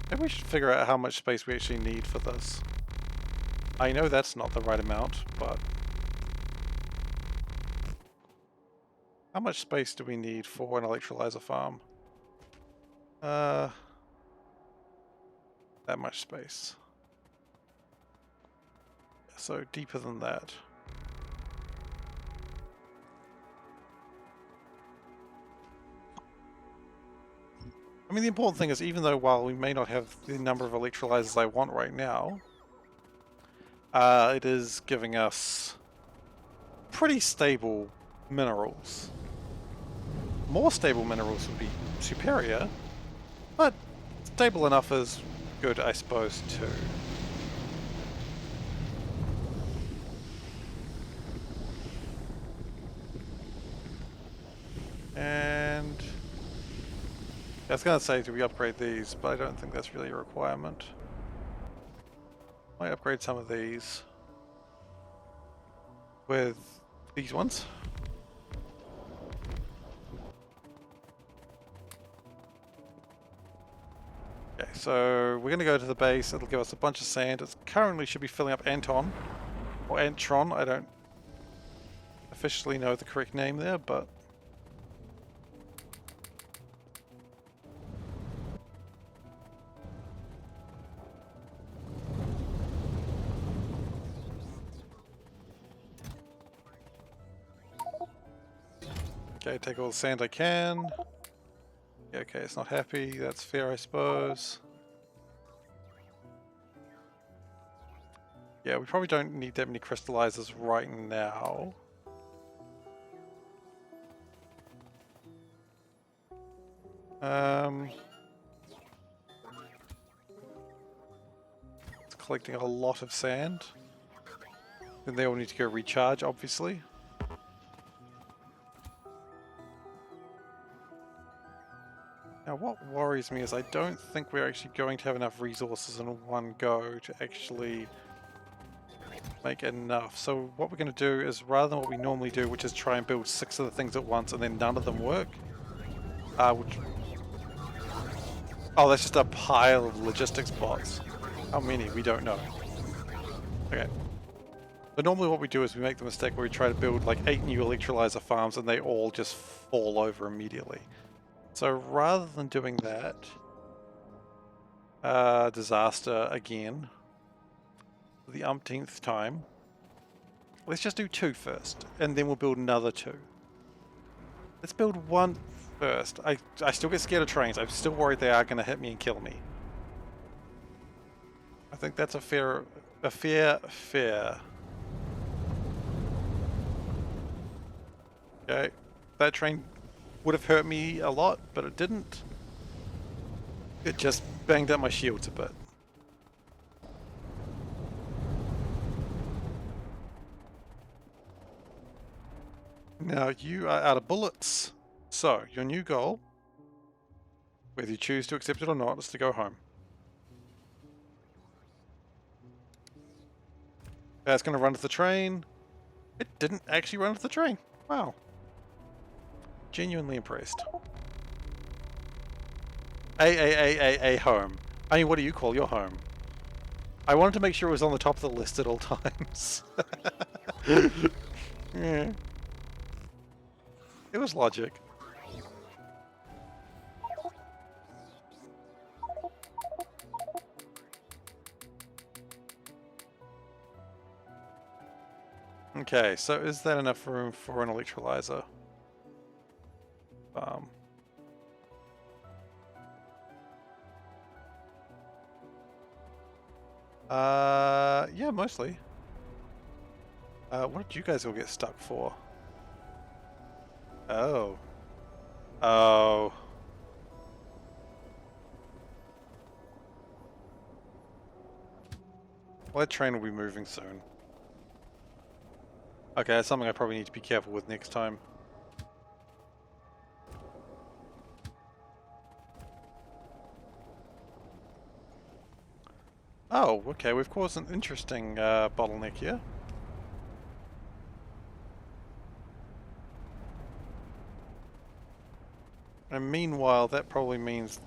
Maybe we should figure out how much space we actually need for this. I know that's not the right amount, but... How much space do we need for an electrolyzer farm? That much space. So deeper than that. I mean, the important thing is, even though while we may not have the number of electrolyzers I want right now, it is giving us pretty stable minerals. More stable minerals would be superior, but stable enough is good, I suppose, too. And... I was going to say, do we upgrade these, but I don't think that's really a requirement. Might upgrade some of these with these ones. Okay, so we're going to go to the base. It'll give us a bunch of sand. It currently should be filling up Anton, or Antron. I don't officially know the correct name there, but... Okay, take all the sand I can. Yeah, okay, it's not happy. That's fair, I suppose. Yeah, we probably don't need that many crystallizers right now. It's collecting a lot of sand. Then they all need to go recharge, obviously. Now what worries me is I don't think we're actually going to have enough resources in one go to actually make enough. So what we're going to do is, rather than what we normally do, which is try and build 6 of the things at once and then none of them work, which... Oh, that's just a pile of logistics bots. How many? We don't know. Okay. But normally what we do is we make the mistake where we try to build like 8 new electrolyzer farms and they all just fall over immediately. So rather than doing that, disaster again, for the umpteenth time, let's just do 2 first, and then we'll build another 2. Let's build 1 first. I still get scared of trains. I'm still worried they are going to hit me and kill me. I think that's a fair. Okay, that train would have hurt me a lot, but it didn't. It just banged up my shields a bit. Now you are out of bullets. So, your new goal, whether you choose to accept it or not, is to go home. That's going to run to the train. It didn't actually run to the train. Wow. Genuinely impressed. A home. I mean, what do you call your home? I wanted to make sure it was on the top of the list at all times. Yeah. It was logic. Okay, so is that enough room for an electrolyzer? Yeah, mostly. What did you guys all get stuck for? Oh. Oh. Well, that train will be moving soon. Okay, that's something I probably need to be careful with next time. Oh, okay, we've caused an interesting bottleneck here. And meanwhile, that probably means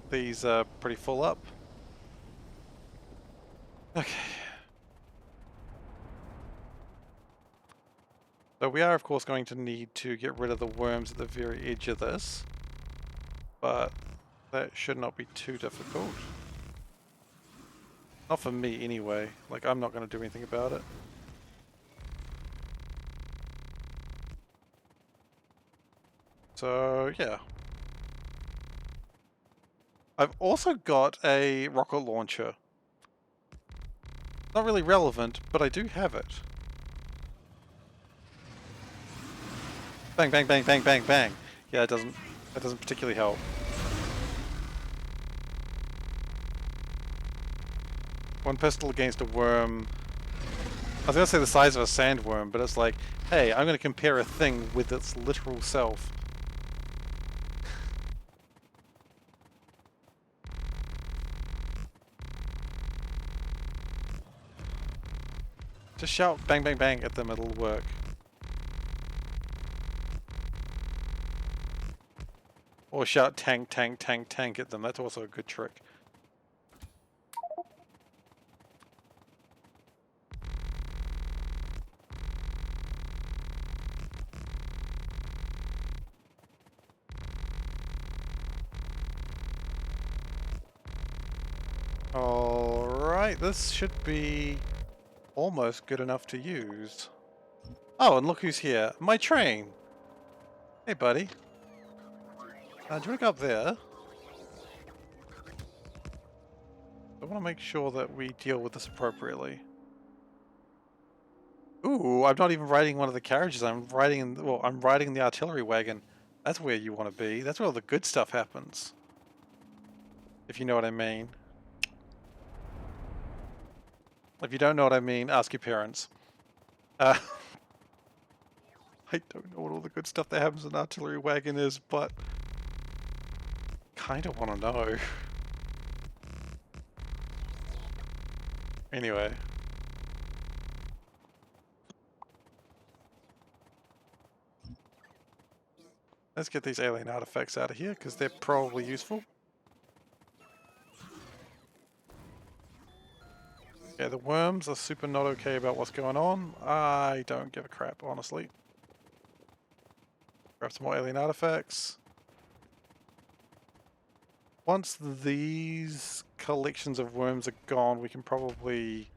these are pretty full up. Okay. So we are, of course, going to need to get rid of the worms at the very edge of this. But that should not be too difficult. Not for me, anyway. Like, I'm not going to do anything about it. So, yeah. I've also got a rocket launcher. Not really relevant, but I do have it. Bang, bang, bang, bang, bang, bang. Yeah, that doesn't particularly help. One pistol against a worm. I was gonna say the size of a sandworm, but it's like, hey, I'm gonna compare a thing with its literal self. Just shout bang, bang, bang at them, it'll work. Or shout tank, tank, tank, tank at them. That's also a good trick. Alright, this should be almost good enough to use. Oh, and look who's here. My train! Hey, buddy. Do you want to go up there? I want to make sure that we deal with this appropriately. Ooh, I'm not even riding one of the carriages. I'm riding the artillery wagon. That's where you want to be. That's where all the good stuff happens. If you know what I mean. If you don't know what I mean, ask your parents. I don't know what all the good stuff that happens in an artillery wagon is, but kind of want to know. Anyway. Let's get these alien artifacts out of here, because they're probably useful. Yeah, the worms are super not okay about what's going on. I don't give a crap, honestly. Grab some more alien artifacts. Once these collections of worms are gone, we can probably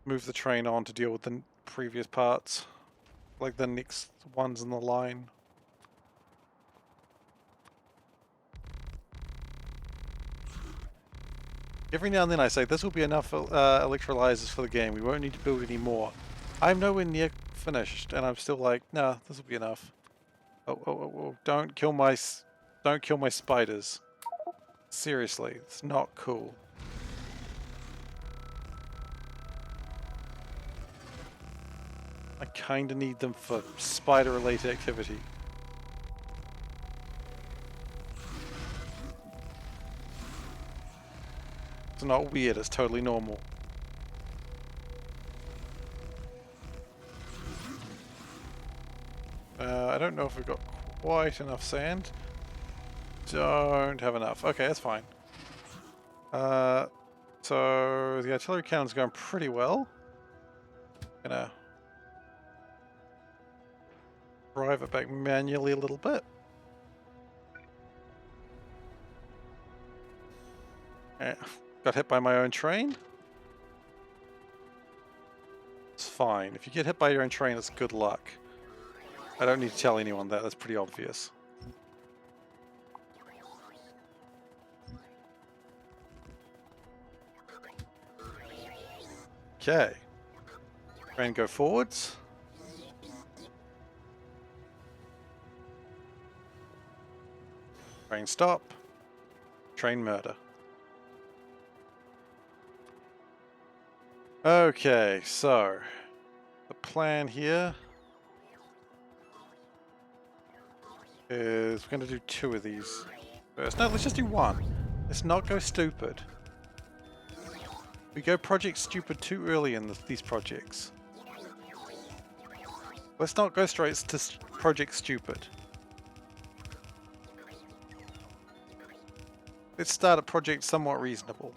move the train on to deal with the previous parts. Like the next ones in the line. Every now and then I say, this will be enough electrolyzers for the game. We won't need to build any more. I'm nowhere near finished, and I'm still like, nah, this will be enough. Oh, don't kill my spiders. Seriously, it's not cool. I kinda need them for spider-related activity. It's not weird, it's totally normal. I don't know if we've got quite enough sand. Don't have enough. Okay, that's fine. So the artillery cannon's going pretty well. Gonna drive it back manually a little bit. Got hit by my own train. It's fine. If you get hit by your own train, it's good luck. I don't need to tell anyone that. That's pretty obvious. Okay. Train go forwards. Train stop. Train murder. Okay, so the plan here is we're going to do 2 of these first. No, let's just do 1. Let's not go stupid. We go project stupid too early in these projects. Let's not go straight to project stupid. Let's start a project somewhat reasonable.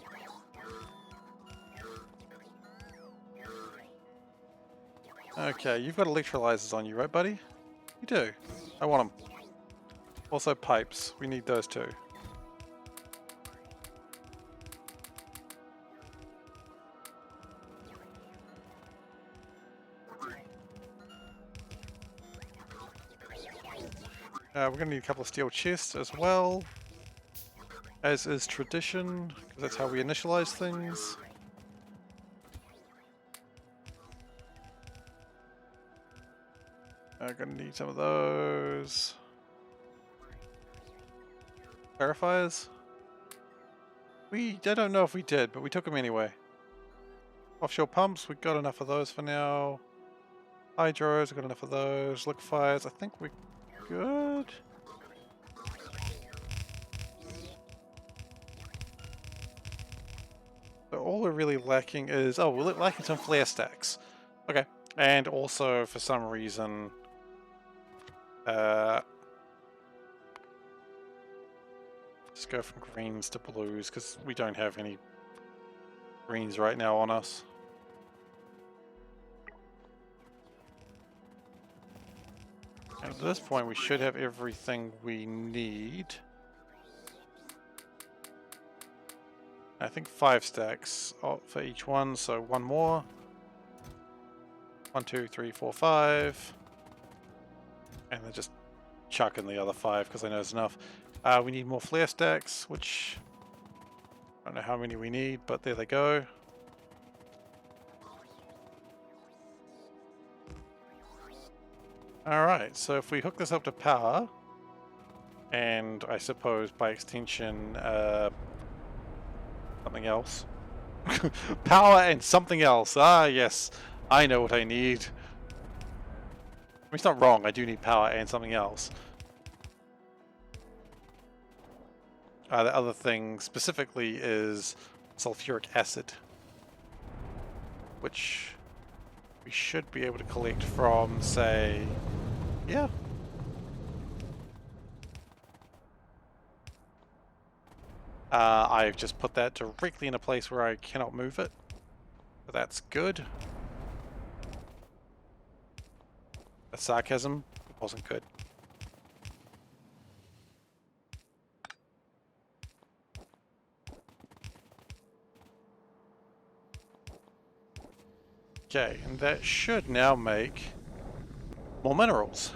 Okay, you've got electrolyzers on you, right, buddy? You do. I want them. Also pipes. We need those too. We're going to need a couple of steel chests as well. As is tradition, because that's how we initialize things. I'm going to need some of those. Clarifiers? I don't know if we did, but we took them anyway. Offshore pumps, we've got enough of those for now. Hydros, we've got enough of those. Liquefiers, I think we're good. So all we're really lacking is... Oh, we're lacking some flare stacks. Okay. And also, for some reason... just go from greens to blues, because we don't have any greens right now on us. And at this point, we should have everything we need. I think 5 stacks for each one, so 1 more. 1, 2, 3, 4, 5. And then just chuck in the other 5 because I know it's enough. We need more flare stacks, which I don't know how many we need, but there they go. Alright, so if we hook this up to power, and I suppose by extension, something else. Power and something else. Ah, yes. I know what I need. I mean, it's not wrong. I do need power and something else. The other thing specifically is sulfuric acid, which we should be able to collect from, say, yeah. I've just put that directly in a place where I cannot move it. So that's good. The sarcasm wasn't good. Okay, and that should now make more minerals.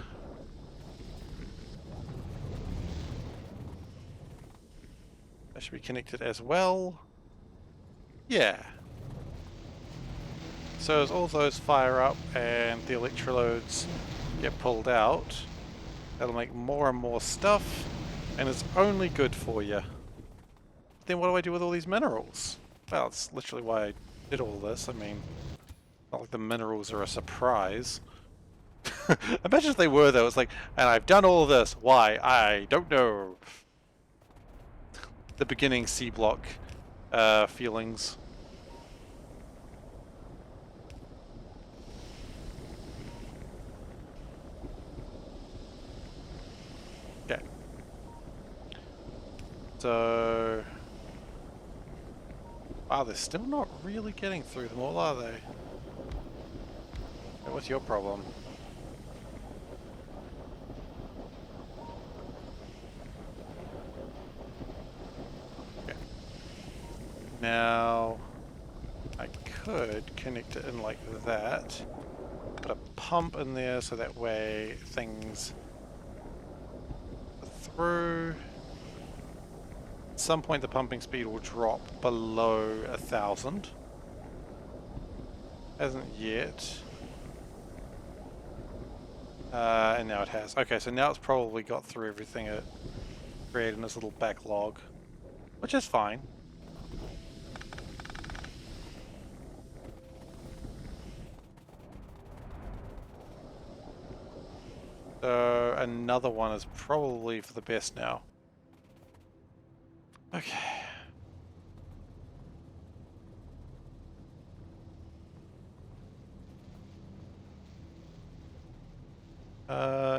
That should be connected as well. Yeah. So as all those fire up and the electrodes get pulled out, that'll make more and more stuff, and it's only good for you. Then what do I do with all these minerals? Well, it's literally why I did all this. I mean, not like the minerals are a surprise. Imagine if they were, though. It's like, and I've done all of this. Why? I don't know. The beginning SeaBlock feelings. Okay. So... Wow, they're still not really getting through them all, are they? What's your problem? Okay. Now, I could connect it in like that. Put a pump in there so that way things through. At some point the pumping speed will drop below 1,000. Hasn't yet. And now it has. Okay, so now it's probably got through everything it created in this little backlog, which is fine. So another one is probably for the best now. Okay.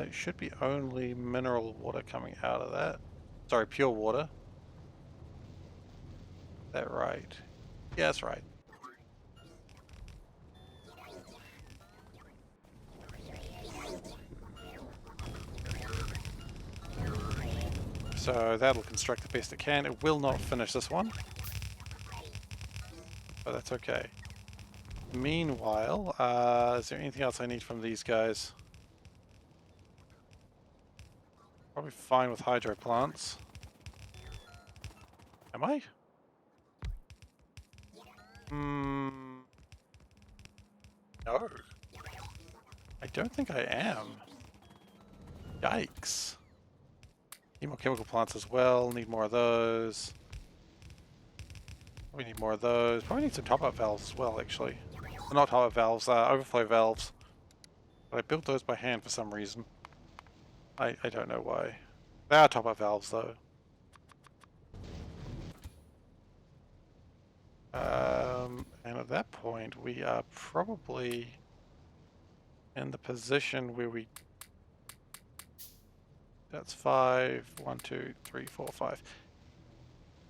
It should be only mineral water coming out of that. Sorry, pure water. Is that right? Yeah, that's right. So that'll construct the best it can. It will not finish this one, but that's okay. Meanwhile, is there anything else I need from these guys? Probably fine with hydro plants. Am I? No. I don't think I am. Yikes. Need more chemical plants as well. Need more of those. We need more of those. Probably need some top-up valves as well, actually. Well, not top-up valves, overflow valves. But I built those by hand for some reason. I don't know why. They are top-up valves, though. And at that point, we are probably in the position where we... That's 5, 1, 2, 3, 4, 5.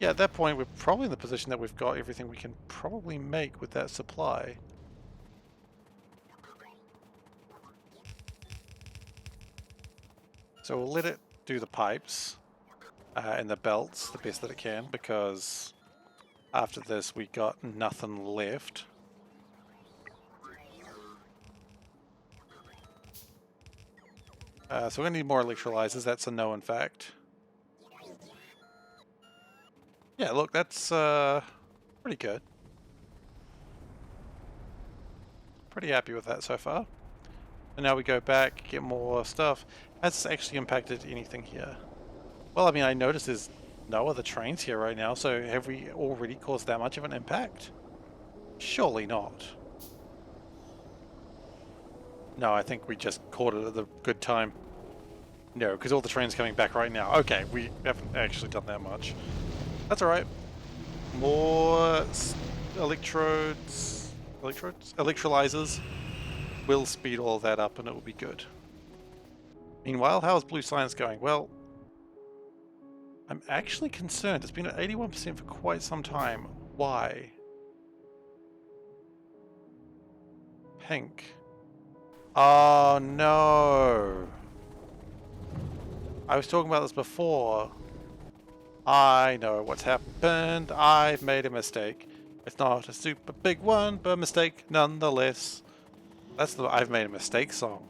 Yeah, at that point, we're probably in the position that we've got everything we can probably make with that supply. So we'll let it do the pipes and the belts the best that it can, because after this we got nothing left. So we're going to need more electrolyzers. That's a no, in fact. Yeah, look, that's pretty good. Pretty happy with that so far. And now we go back, get more stuff. Has this actually impacted anything here? Well, I mean, I notice there's no other trains here right now, so have we already caused that much of an impact? Surely not. No, I think we just caught it at the good time. No, because all the trains coming back right now. Okay, we haven't actually done that much. That's alright. More electrolyzers will speed all that up and it will be good. Meanwhile, how's blue science going? Well, I'm actually concerned. It's been at 81% for quite some time. Why? Pink. Oh no! I was talking about this before. I know what's happened. I've made a mistake. It's not a super big one, but a mistake nonetheless. That's the I've made a mistake song.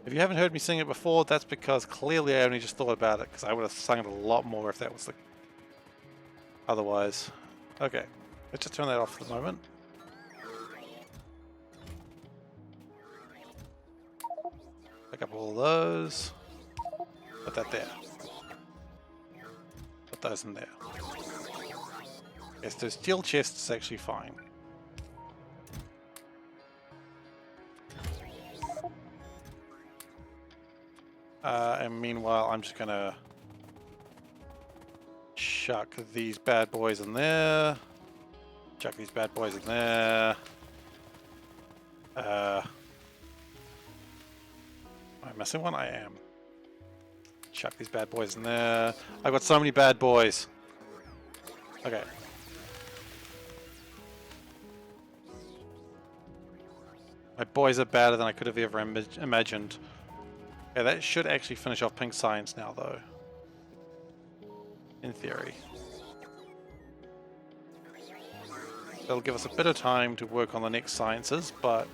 If you haven't heard me sing it before, that's because clearly I only just thought about it, because I would have sung it a lot more if that was the otherwise. Okay, let's just turn that off for the moment. Pick up all of those. Put that there. Put those in there. Yes, the steel chest is actually fine. And meanwhile, I'm just gonna chuck these bad boys in there. Chuck these bad boys in there. Am I missing one? I am. Chuck these bad boys in there. I've got so many bad boys. Okay. My boys are badder than I could have ever imagined. Okay, that should actually finish off pink science now, though. In theory. That'll give us a bit of time to work on the next sciences, but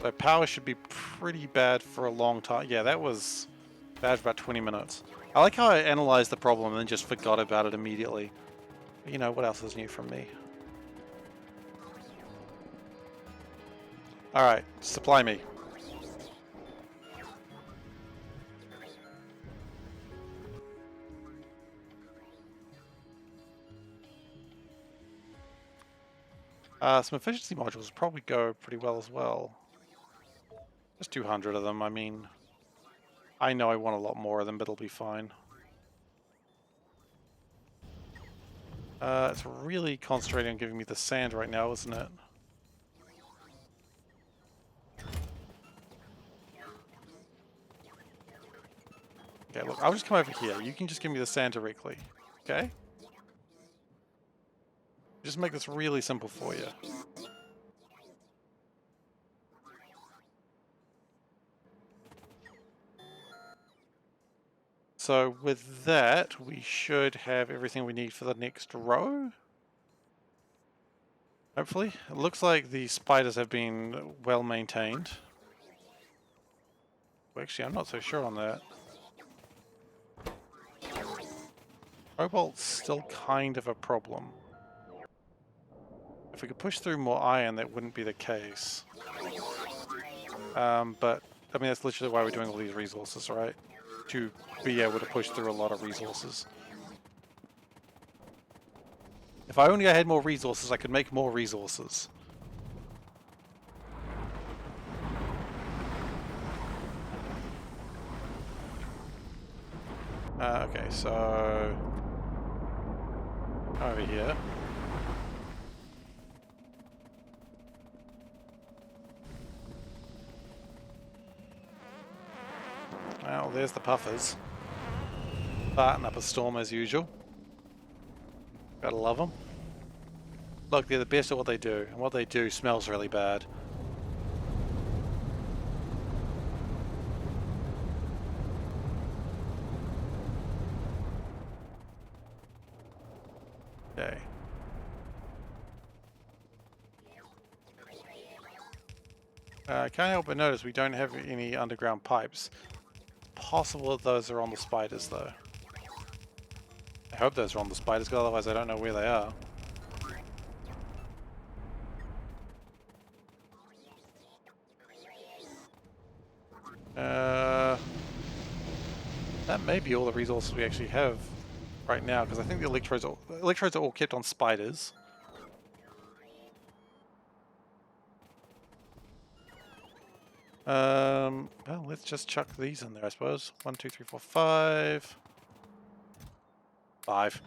the power should be pretty bad for a long time. Yeah, that was bad for about 20 minutes. I like how I analyzed the problem and then just forgot about it immediately. But you know, what else is new from me? Alright, supply me. Some efficiency modules probably go pretty well as well. Just 200 of them, I mean... I know I want a lot more of them, but it'll be fine. It's really concentrating on giving me the sand right now, isn't it? Okay, look, I'll just come over here. You can just give me the sand directly. Okay? Just make this really simple for you. So with that, we should have everything we need for the next row. Hopefully. It looks like the spiders have been well maintained. Well, actually, I'm not so sure on that. Cobalt's still kind of a problem. If we could push through more iron, that wouldn't be the case. But, I mean, that's literally why we're doing all these resources, right? To be able to push through a lot of resources. If I only had more resources, I could make more resources. Okay, so... over here. Well, there's the puffers. Farting up a storm as usual. Gotta love them. Look, they're the best at what they do, and what they do smells really bad. Okay. I can't help but notice we don't have any underground pipes. It's possible that those are on the spiders, though. I hope those are on the spiders, because otherwise I don't know where they are. That may be all the resources we actually have right now, because I think the electrodes are all kept on spiders. Well, let's just chuck these in there, I suppose. 1, 2, 3, 4, 5. 5.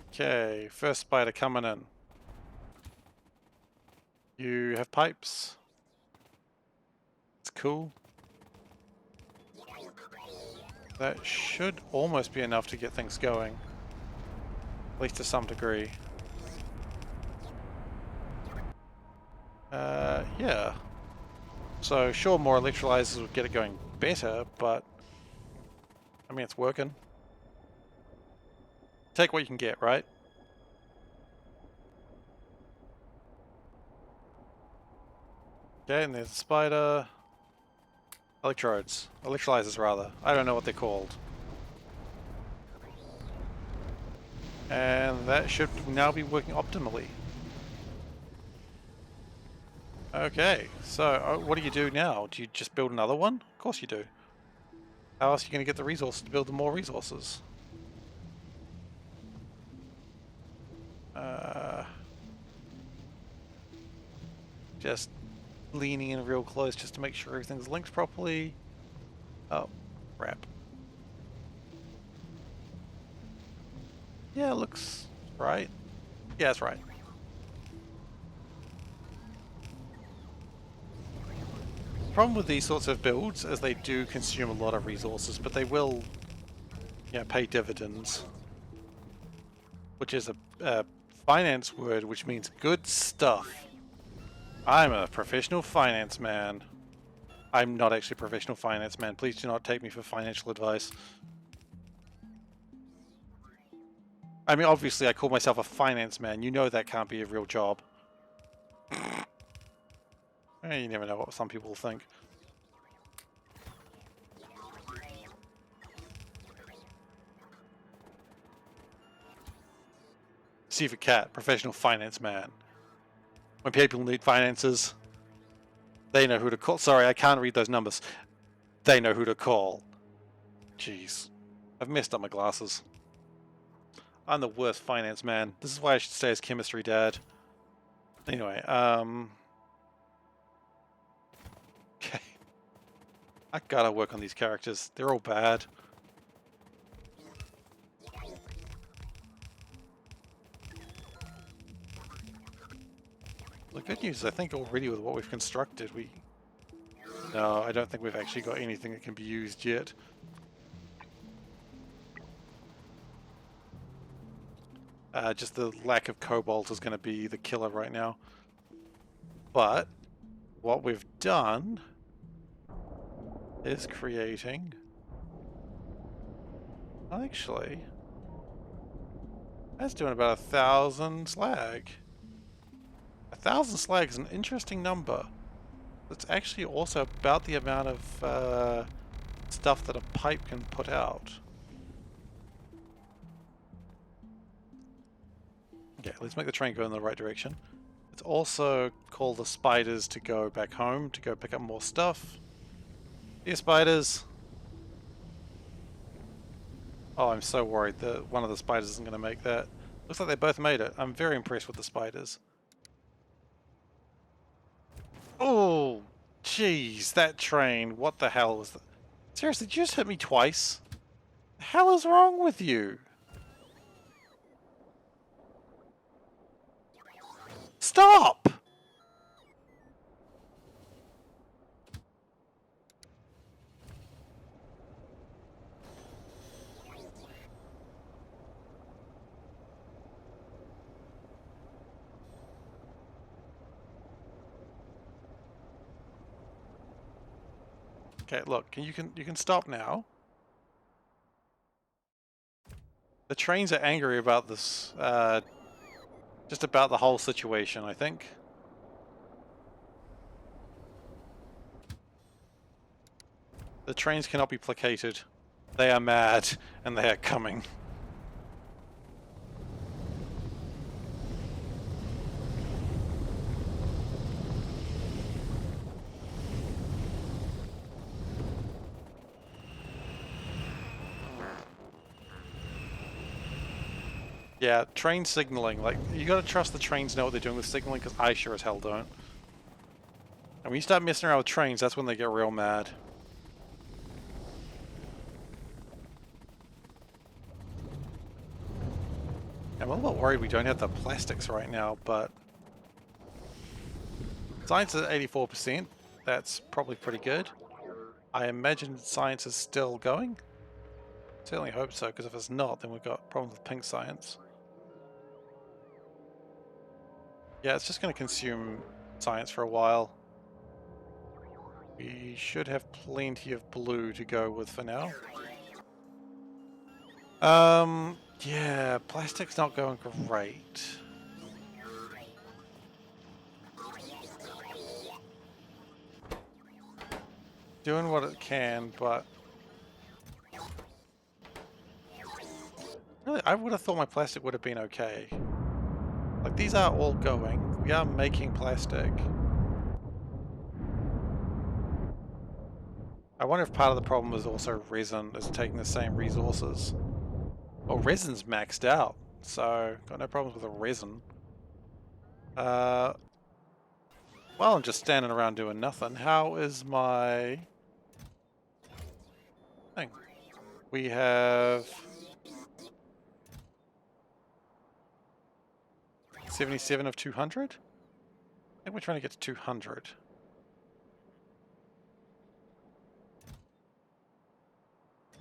Okay, first spider coming in. You have pipes? cool. That should almost be enough to get things going. At least to some degree. Yeah. So sure, more electrolyzers would get it going better, but I mean, it's working. Take what you can get, right? Okay, and there's the spider. Electrodes. Electrolyzers, rather. I don't know what they're called. And that should now be working optimally. Okay, so what do you do now? Do you just build another one? Of course you do. How else are you going to get the resources to build the more resources? Just leaning in real close just to make sure everything's linked properly. Oh, crap. Yeah, it looks right. Yeah, that's right. Problem with these sorts of builds is they do consume a lot of resources, but they will, pay dividends, which is a finance word, which means good stuff. I'm a professional finance man. I'm not actually a professional finance man. Please do not take me for financial advice. I mean, obviously, I call myself a finance man. You know that can't be a real job. You never know what some people think. SeiferKatt, professional finance man. When people need finances, they know who to call. Sorry, I can't read those numbers. They know who to call. Jeez. I've messed up my glasses. I'm the worst finance man. This is why I should stay as chemistry dad. Anyway, okay. I gotta work on these characters. They're all bad. The good news is I think already with what we've constructed, No, I don't think we've actually got anything that can be used yet. Just the lack of cobalt is going to be the killer right now. But what we've done is creating... Actually, that's doing about 1,000 slag. 1,000 slag is an interesting number. It's actually also about the amount of stuff that a pipe can put out. Okay, let's make the train go in the right direction. Let's also call the spiders to go back home, to go pick up more stuff. Here, spiders! Oh, I'm so worried that one of the spiders isn't going to make that. Looks like they both made it. I'm very impressed with the spiders. Oh, jeez, that train. What the hell was that? Seriously, did you just hit me twice? The hell is wrong with you? Stop! Okay, look, you can stop now. The trains are angry about this, just about the whole situation, I think. The trains cannot be placated. They are mad, and they are coming. Yeah, train signaling. Like, you gotta trust the trains know what they're doing with signaling, because I sure as hell don't. And when you start messing around with trains, that's when they get real mad. I'm a little bit worried we don't have the plastics right now, but... Science is at 84%. That's probably pretty good. I imagine science is still going. Certainly hope so, because if it's not, then we've got problems with pink science. Yeah, it's just going to consume science for a while. We should have plenty of blue to go with for now. Yeah, plastic's not going great. Doing what it can, but really, I would have thought my plastic would have been okay. Like, these are all going. We are making plastic. I wonder if part of the problem is also resin is taking the same resources. Well, resin's maxed out, so got no problems with the resin. Well, I'm just standing around doing nothing. How is my thing? We have 77 of 200? I think we're trying to get to 200.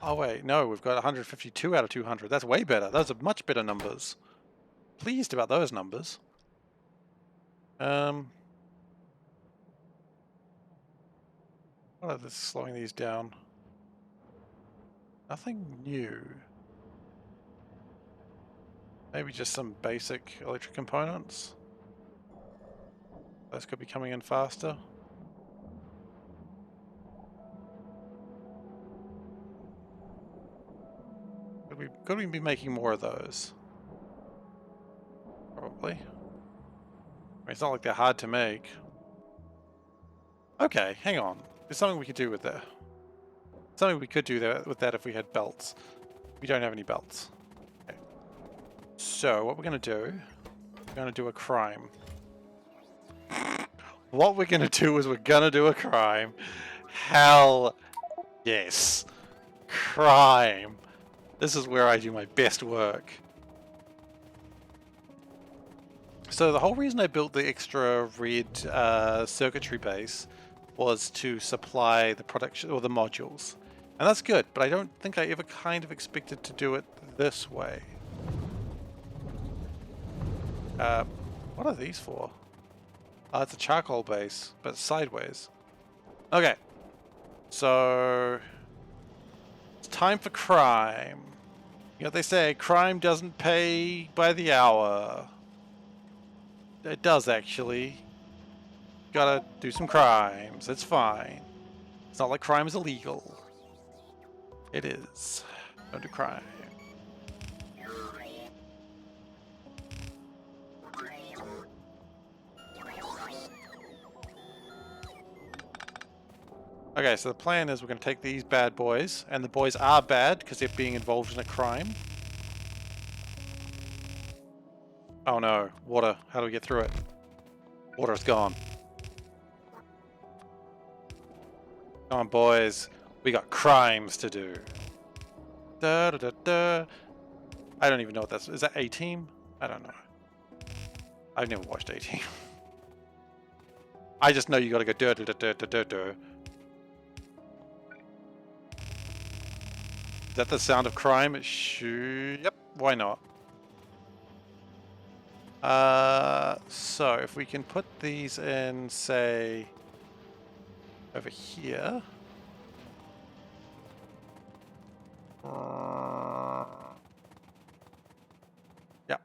Oh wait, no, we've got 152 out of 200. That's way better. Those are much better numbers. Pleased about those numbers. What are this slowing these down? Nothing new. Maybe just some basic electric components. Those could be coming in faster. Could we be making more of those? Probably. I mean, it's not like they're hard to make. Okay, hang on. There's something we could do with that. Something we could do there with that if we had belts. We don't have any belts. Okay. So what we're going to do, we're going to do a crime. What we're going to do is we're going to do a crime. Hell yes. Crime. This is where I do my best work. So the whole reason I built the extra red circuitry base was to supply the production or the modules. And that's good, but I don't think I ever kind of expected to do it this way. What are these for? It's a charcoal base, but sideways. Okay. So it's time for crime. You know what they say, crime doesn't pay by the hour. It does, actually. Gotta do some crimes. It's fine. It's not like crime is illegal. It is. Don't do crime. Okay, so the plan is we're going to take these bad boys, and the boys are bad because they're being involved in a crime. Oh no, water. How do we get through it? Water's gone. Come on, boys. We got crimes to do. Da, da, da, da. I don't even know what that's... Is that A-Team? I don't know. I've never watched A-Team. I just know you gotta go da, da, da, da, da, da. Is that the sound of crime? Yep, why not? So if we can put these in, say, over here. Yeah.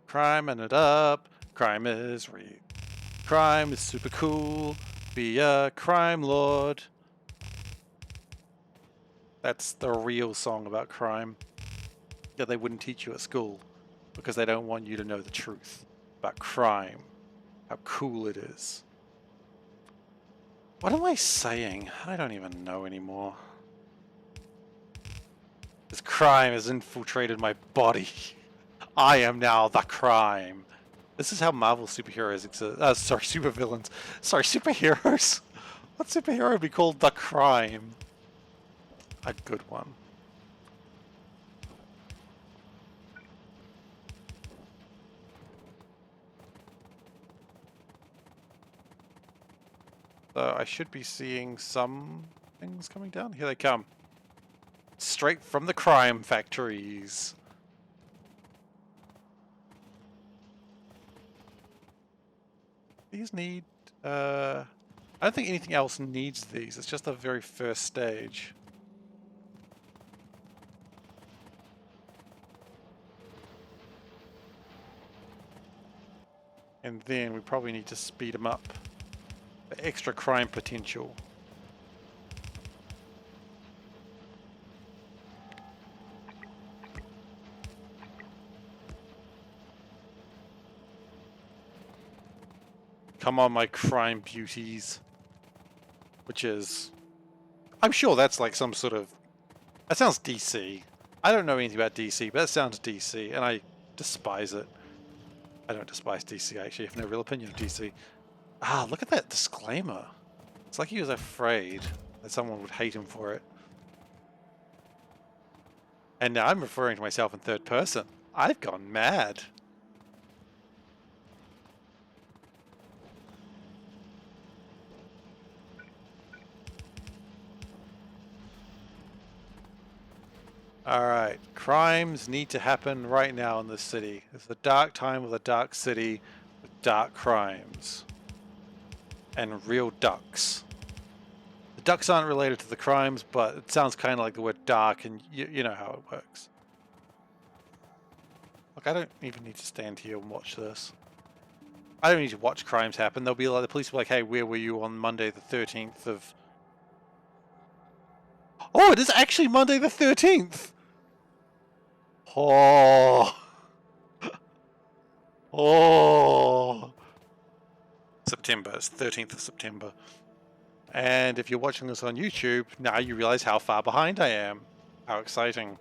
Criming it up. Crime is real. Crime is super cool. Be a crime lord. That's the real song about crime that they wouldn't teach you at school because they don't want you to know the truth about crime, how cool it is. What am I saying? I don't even know anymore. This crime has infiltrated my body. I am now the crime. This is how Marvel superheroes exist. Sorry, supervillains. Sorry, superheroes. What superhero would be called the crime? A good one. So I should be seeing some things coming down. Here they come. Straight from the crime factories. These need, I don't think anything else needs these. It's just the very first stage. And then we probably need to speed them up for extra crime potential. Come on, my crime beauties. Which is... I'm sure that's like some sort of... That sounds DC. I don't know anything about DC, but that sounds DC, and I despise it. I don't despise DC, I actually have no real opinion of DC. Ah, look at that disclaimer. It's like he was afraid that someone would hate him for it. And now I'm referring to myself in third person. I've gone mad. Alright, crimes need to happen right now in this city. It's the dark time of the dark city with dark crimes. And real ducks. The ducks aren't related to the crimes, but it sounds kind of like the word dark, and you know how it works. Look, I don't even need to stand here and watch this. I don't need to watch crimes happen. They'll be like, the police will be like, hey, where were you on Monday the 13th of... Oh, it is actually Monday the 13th! Oh. Oh. September. It's 13th of September. And if you're watching this on YouTube, now you realize how far behind I am. How exciting.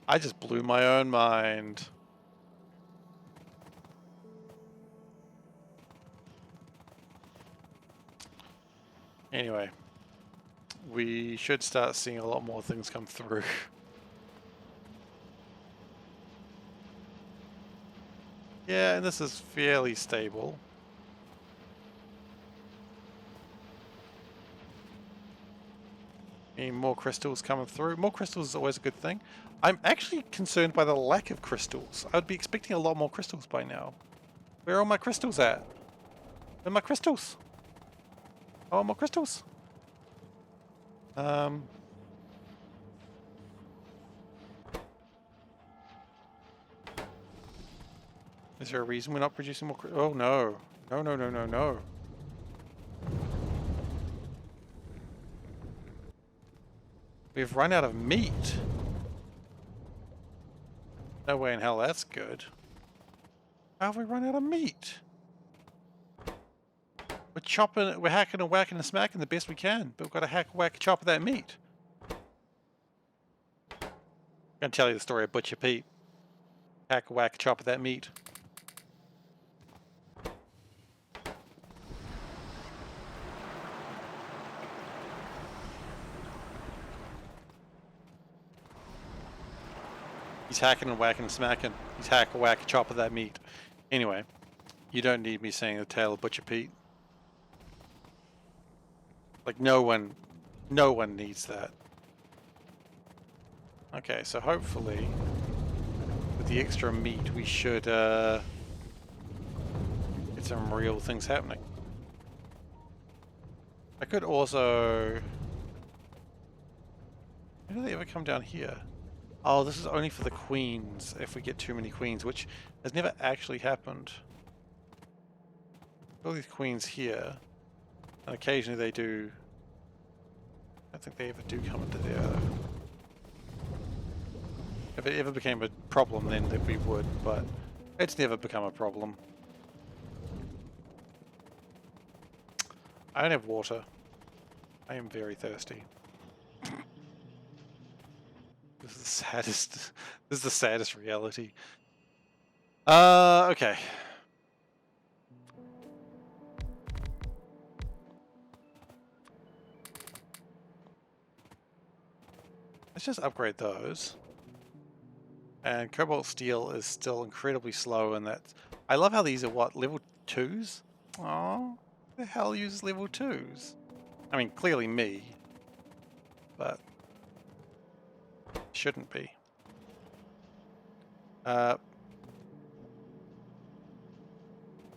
I just blew my own mind. Anyway. We should start seeing a lot more things come through. Yeah, and this is fairly stable. Any more crystals coming through? More crystals is always a good thing. I'm actually concerned by the lack of crystals. I would be expecting a lot more crystals by now. Where are all my crystals at? Where are my crystals? I want more crystals. Is there a reason we're not producing more oh no. No, no, no, no, no. We've run out of meat. No way in hell that's good. How have we run out of meat? We're chopping, we're hacking and whacking and smacking the best we can, but we've got to hack, whack, chop that meat. I'm gonna tell you the story of Butcher Pete. Hack, whack, chop that meat. He's hacking and whacking and smacking. He's hack, whack, chop that meat. Anyway, you don't need me saying the tale of Butcher Pete. Like no one needs that. Okay, so hopefully with the extra meat we should get some real things happening. I could also... When do they ever come down here? Oh, this is only for the queens if we get too many queens, which has never actually happened. All these queens here, and occasionally they do... I don't think they ever do come into there. If it ever became a problem, then that we would, but it's never become a problem. I don't have water. I am very thirsty. This is the saddest. This is the saddest reality. Okay. Let's just upgrade those. And cobalt steel is still incredibly slow, and that's... I love how these are what, level 2s? Oh, the hell uses level 2s? I mean, clearly me, but shouldn't be.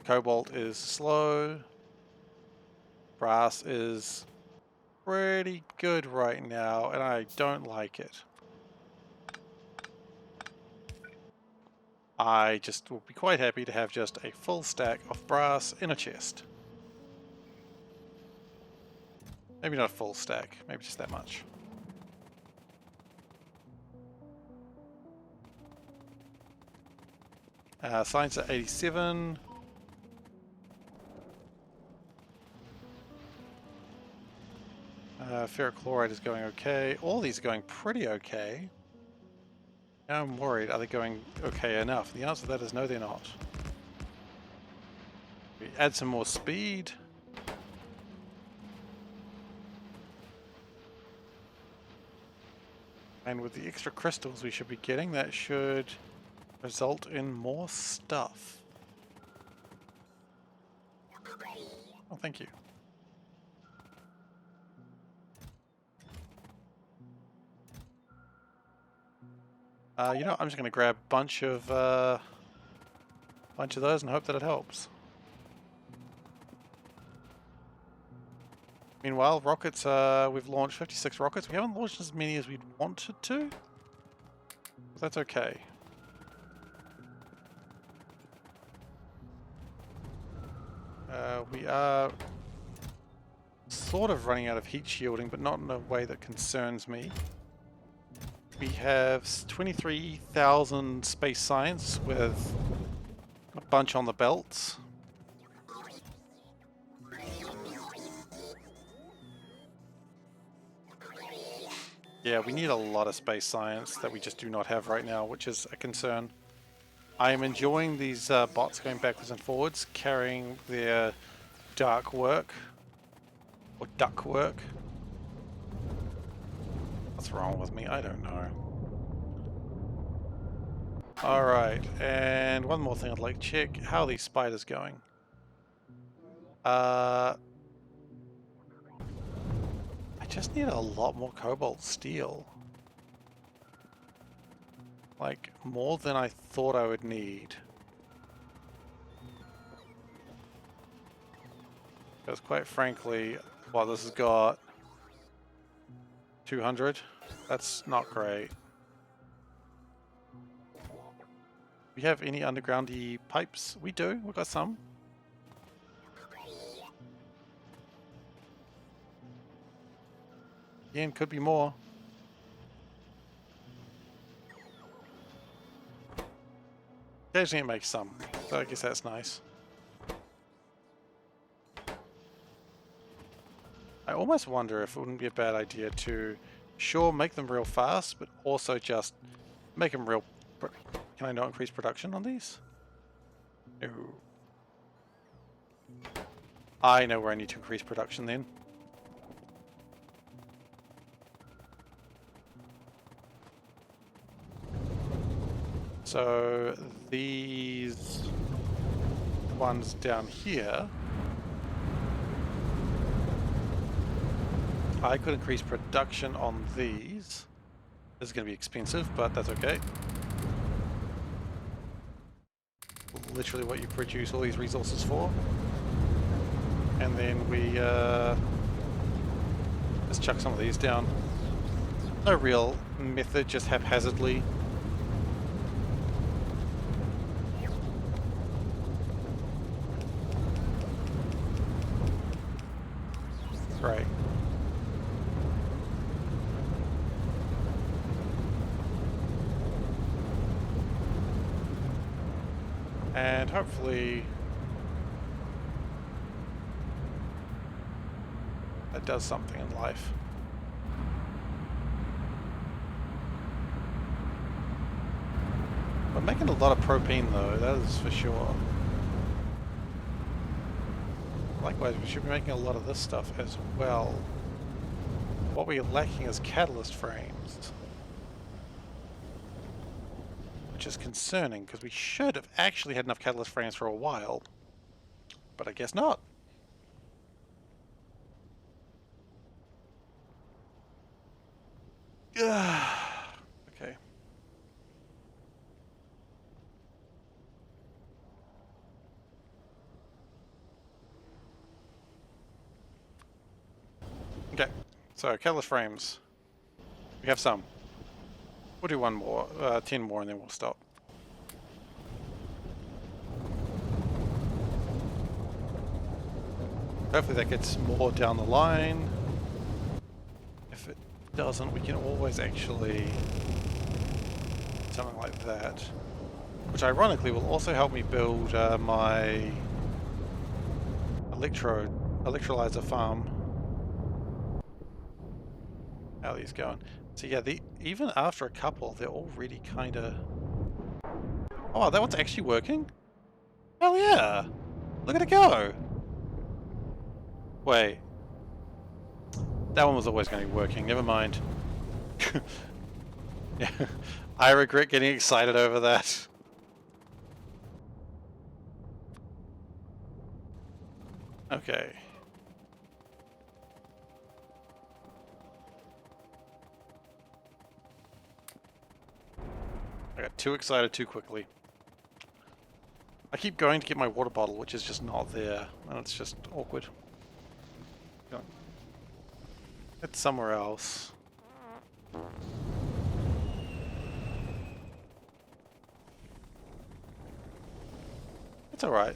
Cobalt is slow. Brass is pretty good right now, and I don't like it. I just will be quite happy to have just a full stack of brass in a chest. Maybe not a full stack, maybe just that much. Science at 87. Ferrochloride is going okay. All these are going pretty okay. Now I'm worried, are they going okay enough? The answer to that is no, they're not. We add some more speed. And with the extra crystals we should be getting, that should result in more stuff. Oh, thank you. You know, I'm just going to grab a bunch of those and hope that it helps. Meanwhile, rockets, we've launched 56 rockets. We haven't launched as many as we'd wanted to, but that's okay. We are sort of running out of heat shielding, but not in a way that concerns me. We have 23,000 space science with a bunch on the belts. Yeah, we need a lot of space science that we just do not have right now, which is a concern. I am enjoying these bots going backwards and forwards, carrying their dark work, or duck work. What's wrong with me? I don't know. Alright, and one more thing I'd like to check. How are these spiders going? I just need a lot more cobalt steel. Like, more than I thought I would need. Because quite frankly, well, this has got 200. That's not great. We have any undergroundy pipes? We do. We've got some. Again, could be more. Occasionally it makes some, so I guess that's nice. I almost wonder if it wouldn't be a bad idea to, sure, make them real fast, but also just make them real... Can I not increase production on these? No. I know where I need to increase production then. So these ones down here, I could increase production on these. This is going to be expensive, but that's okay. Literally what you produce all these resources for. And then we just chuck some of these down. No real method, just haphazardly. Right. And hopefully that does something in life. We're making a lot of propane though, that is for sure. Likewise, we should be making a lot of this stuff as well. What we're lacking is catalyst frames. which is concerning, because we should have actually had enough catalyst frames for a while. But I guess not. Okay. Okay, so catalyst frames. We have some. We'll do one more, 10 more, and then we'll stop. Hopefully that gets more down the line. If it doesn't, we can always actually do something like that. Which ironically will also help me build my electrolyzer farm. How are these going? So yeah, even after a couple, they're already kind of... Oh, that one's actually working? Hell yeah! Look at it go! Wait. That one was always going to be working, never mind. Yeah, I regret getting excited over that. Okay. I got too excited too quickly. I keep going to get my water bottle, which is just not there, and it's just awkward. It's somewhere else. It's alright.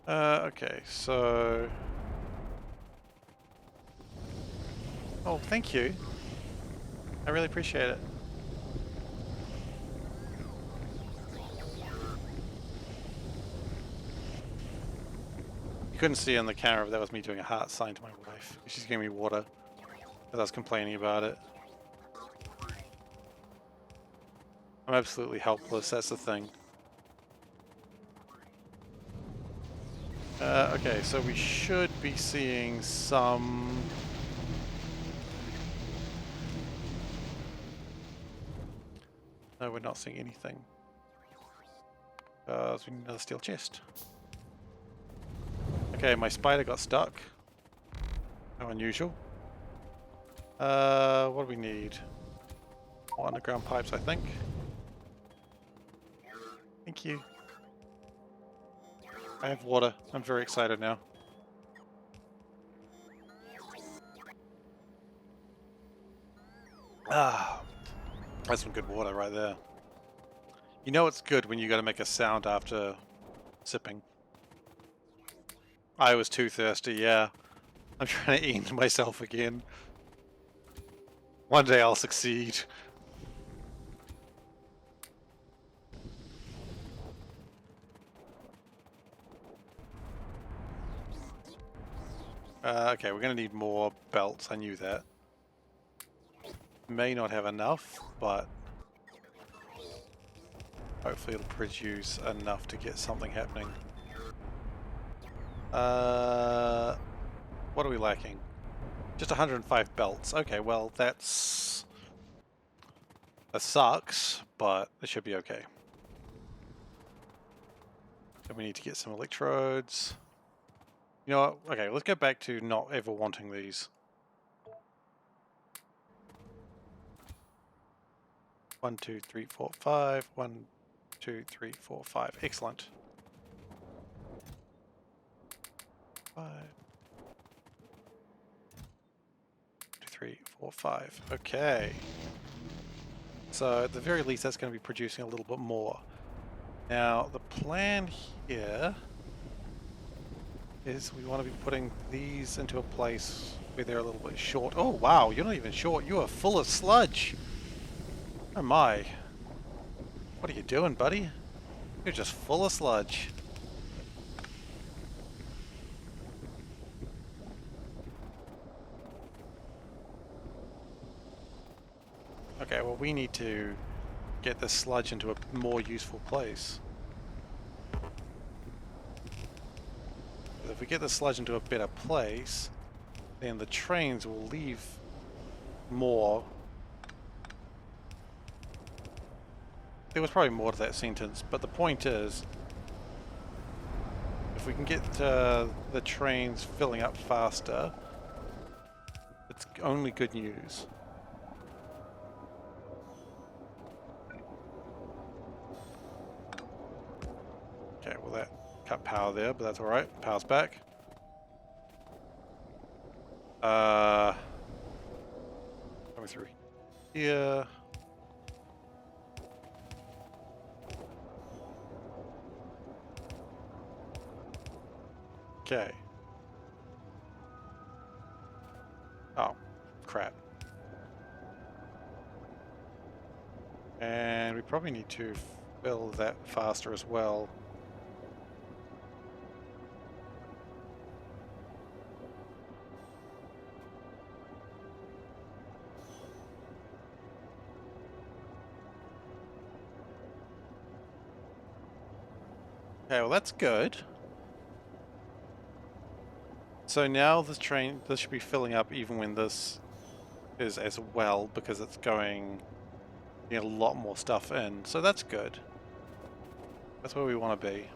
Okay, so... Oh, thank you. I really appreciate it. You couldn't see on the camera, but that was me doing a heart sign to my wife. She's giving me water as I was complaining about it. I'm absolutely helpless, that's the thing. Okay, so we should be seeing some... No, we're not seeing anything. So we need another steel chest. Okay, my spider got stuck. How unusual. What do we need? More underground pipes, I think. Thank you. I have water. I'm very excited now. Ah, that's some good water right there. You know it's good when you gotta make a sound after sipping. I was too thirsty, yeah. I'm trying to end myself again. One day I'll succeed. Okay, we're gonna need more belts, I knew that. May not have enough, but hopefully it'll produce enough to get something happening. What are we lacking? Just 105 belts. Okay, well that sucks, but it should be okay. And we need to get some electrodes. You know what? Okay, let's go back to not ever wanting these. 1, 2, 3, 4, 5. 1, 2, 3, 4, 5. Excellent. 5. 2, 3, 4, 5. Okay. So at the very least, that's going to be producing a little bit more. Now the plan here is we want to be putting these into a place where they're a little bit short. Oh wow, you're not even short. You are full of sludge. Oh my. What are you doing, buddy? You're just full of sludge. Okay, well we need to get this sludge into a more useful place. At the if we get the sludge into a better place, then the trains will leave more. There was probably more to that sentence, but the point is, if we can get the trains filling up faster, it's only good news. Okay, well that cut power there, but that's alright. Power's back. Coming through here. Okay. Oh, crap. And we probably need to fill that faster as well. Okay, well that's good. So now this should be filling up even when this is as well, because it's going a lot more stuff in. So that's good. That's where we want to be.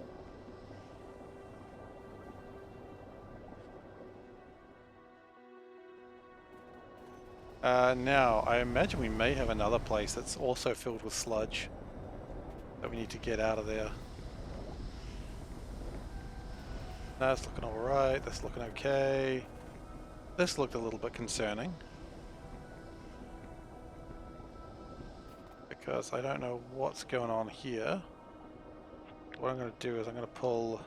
Now, I imagine we may have another place that's also filled with sludge that we need to get out of there. That's looking alright, that's looking okay. This looked a little bit concerning, because I don't know what's going on here. What I'm going to do is I'm going to pull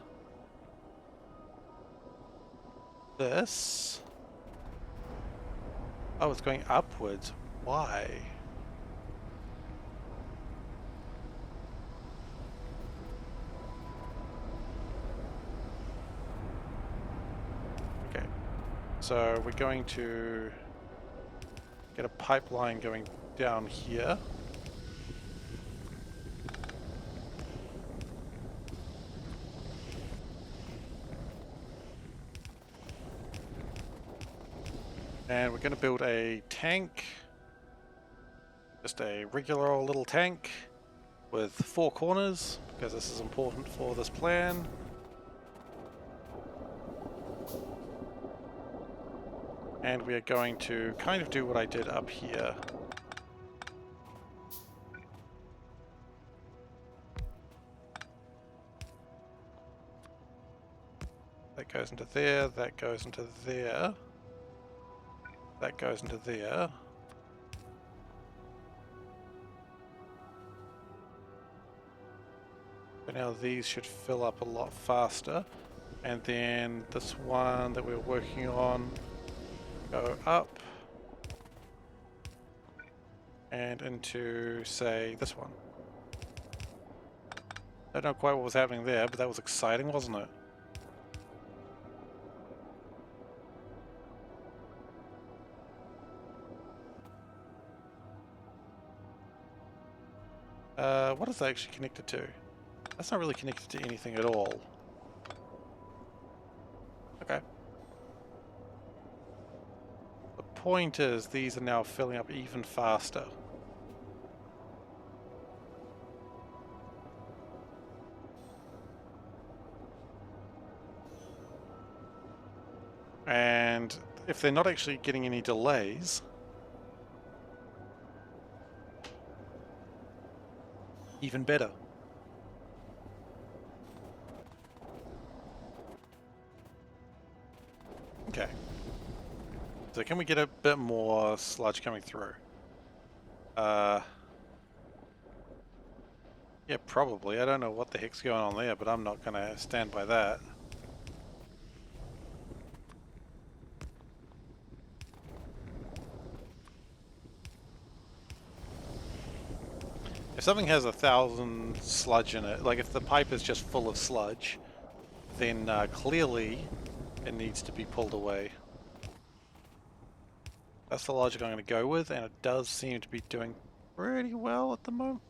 this. Oh, it's going upwards. Why? Okay. So we're going to get a pipeline going down here. And we're going to build a tank, just a regular old little tank with 4 corners, because this is important for this plan. And we are going to kind of do what I did up here. That goes into there, that goes into there. That goes into there. So now these should fill up a lot faster. And then this one that we're working on, go up. And into, say, this one. I don't know quite what was happening there, but that was exciting, wasn't it? What is that actually connected to? That's not really connected to anything at all. Okay. The point is, these are now filling up even faster. And if they're not actually getting any delays, even better. Okay. So can we get a bit more sludge coming through? Yeah, probably. I don't know what the heck's going on there, but I'm not going to stand by that. If something has 1,000 sludge in it, like if the pipe is just full of sludge, then clearly it needs to be pulled away. That's the logic I'm going to go with, and it does seem to be doing pretty well at the moment.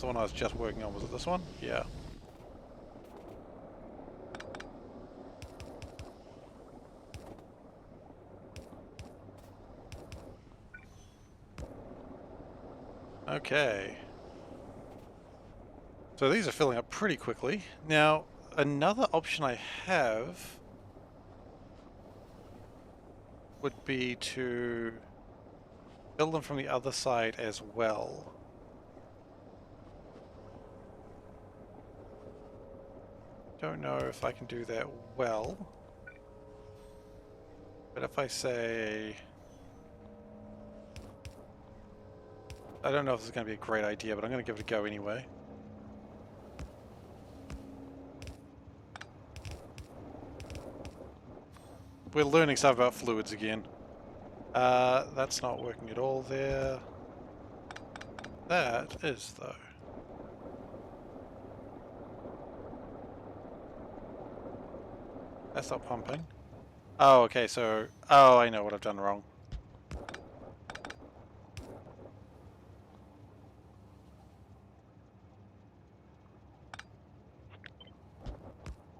was the one I was just working on? Was it this one? Yeah. Okay. So these are filling up pretty quickly. Now, another option I have would be to fill them from the other side as well. Don't know if I can do that well. But if I say... I don't know if this is going to be a great idea, but I'm going to give it a go anyway. We're learning stuff about fluids again. That's not working at all there. That is, though. That's not pumping. Oh, okay, so... Oh, I know what I've done wrong.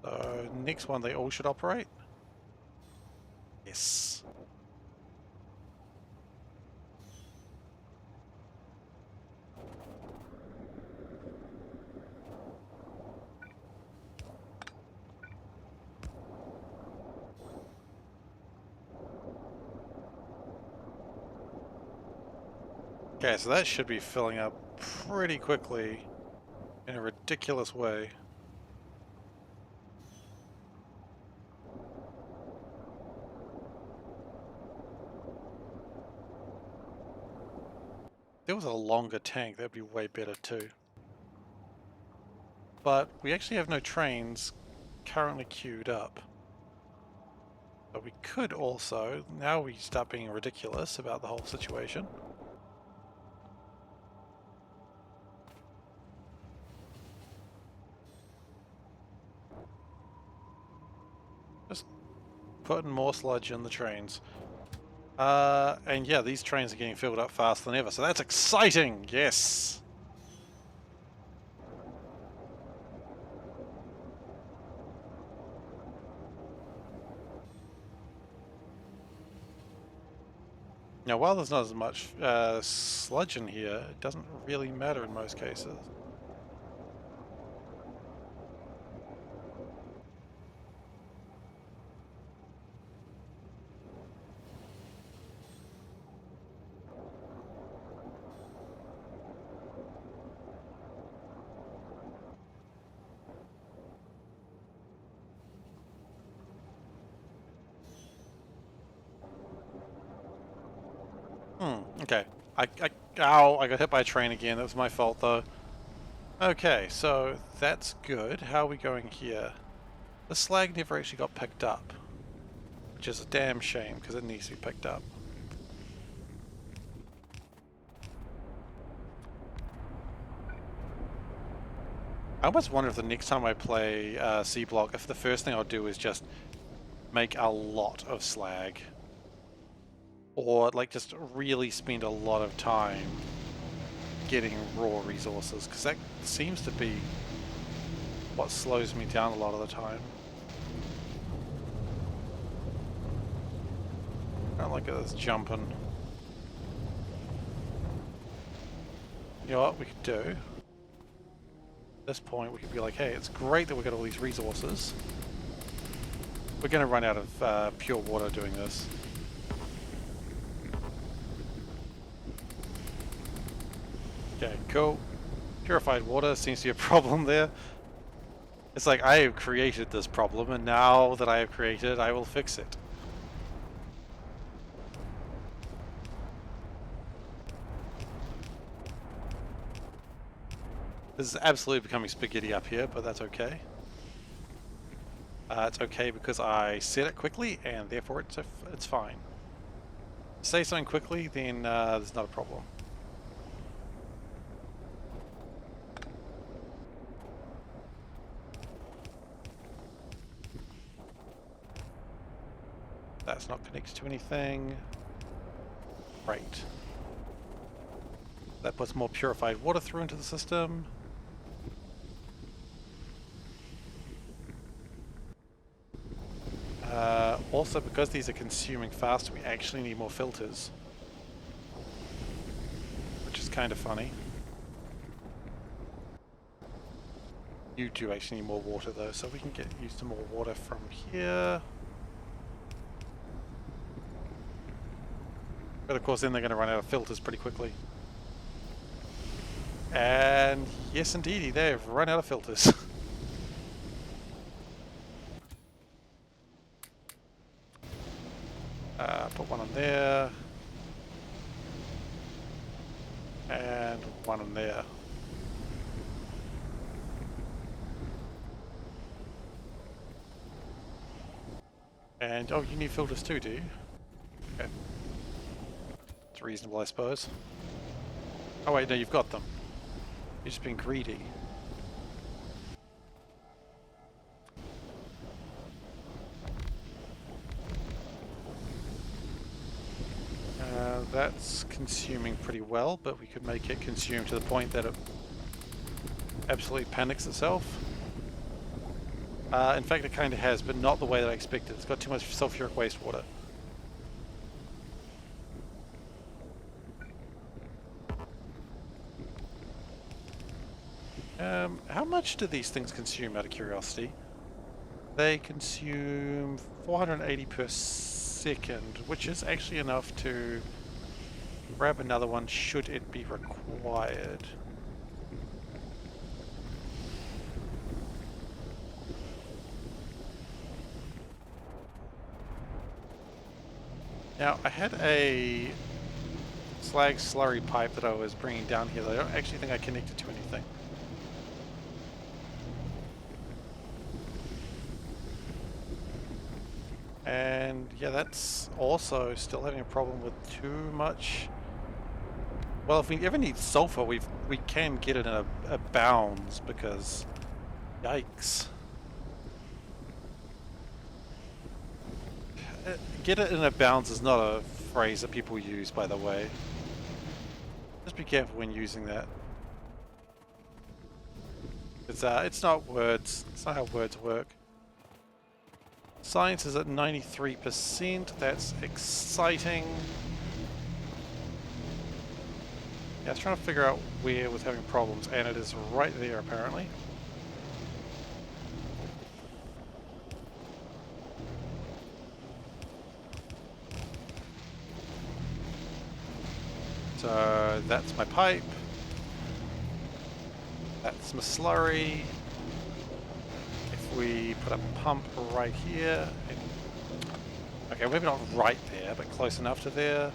So, next one, they all should operate. Yes. Okay, so that should be filling up pretty quickly in a ridiculous way. If there was a longer tank, that'd be way better too. But we actually have no trains currently queued up. But we could also, now we start being ridiculous about the whole situation. Just putting more sludge in the trains. And yeah, these trains are getting filled up faster than ever, so that's exciting! Yes! Now, while there's not as much sludge in here, it doesn't really matter in most cases. Okay. Ow, I got hit by a train again. That was my fault, though. Okay, so that's good. How are we going here? The slag never actually got picked up, which is a damn shame, because it needs to be picked up. I almost wonder if the next time I play SeaBlock, if the first thing I'll do is just make a lot of slag. Or, like, just really spend a lot of time getting raw resources, because that seems to be what slows me down a lot of the time. I don't like this jumping. You know what we could do? At this point we could be like, hey, it's great that we've got all these resources. We're going to run out of pure water doing this. Okay, cool. Purified water seems to be a problem there. It's like, I have created this problem, and now that I have created it, I will fix it. This is absolutely becoming spaghetti up here, but that's okay. It's okay because I said it quickly, and therefore it's fine. Say something quickly, then there's not a problem. That's not connected to anything. Right. That puts more purified water through into the system. Also, because these are consuming faster, we actually need more filters. Which is kind of funny. You do actually need more water though, so we can get used to more water from here. But of course then they're going to run out of filters pretty quickly. And yes indeedy, they've run out of filters. Put one on there. And one on there. And, oh, you need filters too, do you? Okay. It's reasonable, I suppose. Oh wait, no, you've got them. You're just being greedy. That's consuming pretty well, but we could make it consume to the point that it absolutely panics itself. In fact, it kind of has, but not the way that I expected. It's got too much sulfuric wastewater. How much do these things consume, out of curiosity? They consume 480 per second, which is actually enough to grab another one should it be required. Now, I had a slag slurry pipe that I was bringing down here that I don't actually think I connected to anything. And yeah, that's also still having a problem with too much. Well, if we ever need sulfur, we can get it in a bounds, because yikes. Get it in a bounds is not a phrase that people use, by the way. Just be careful when using that. It's not words. It's not how words work. Science is at 93%. That's exciting. Yeah, I was trying to figure out where it was having problems, and it is right there apparently. So that's my pipe. That's my slurry. If we put a pump right here. Okay, maybe not right there, but close enough to there.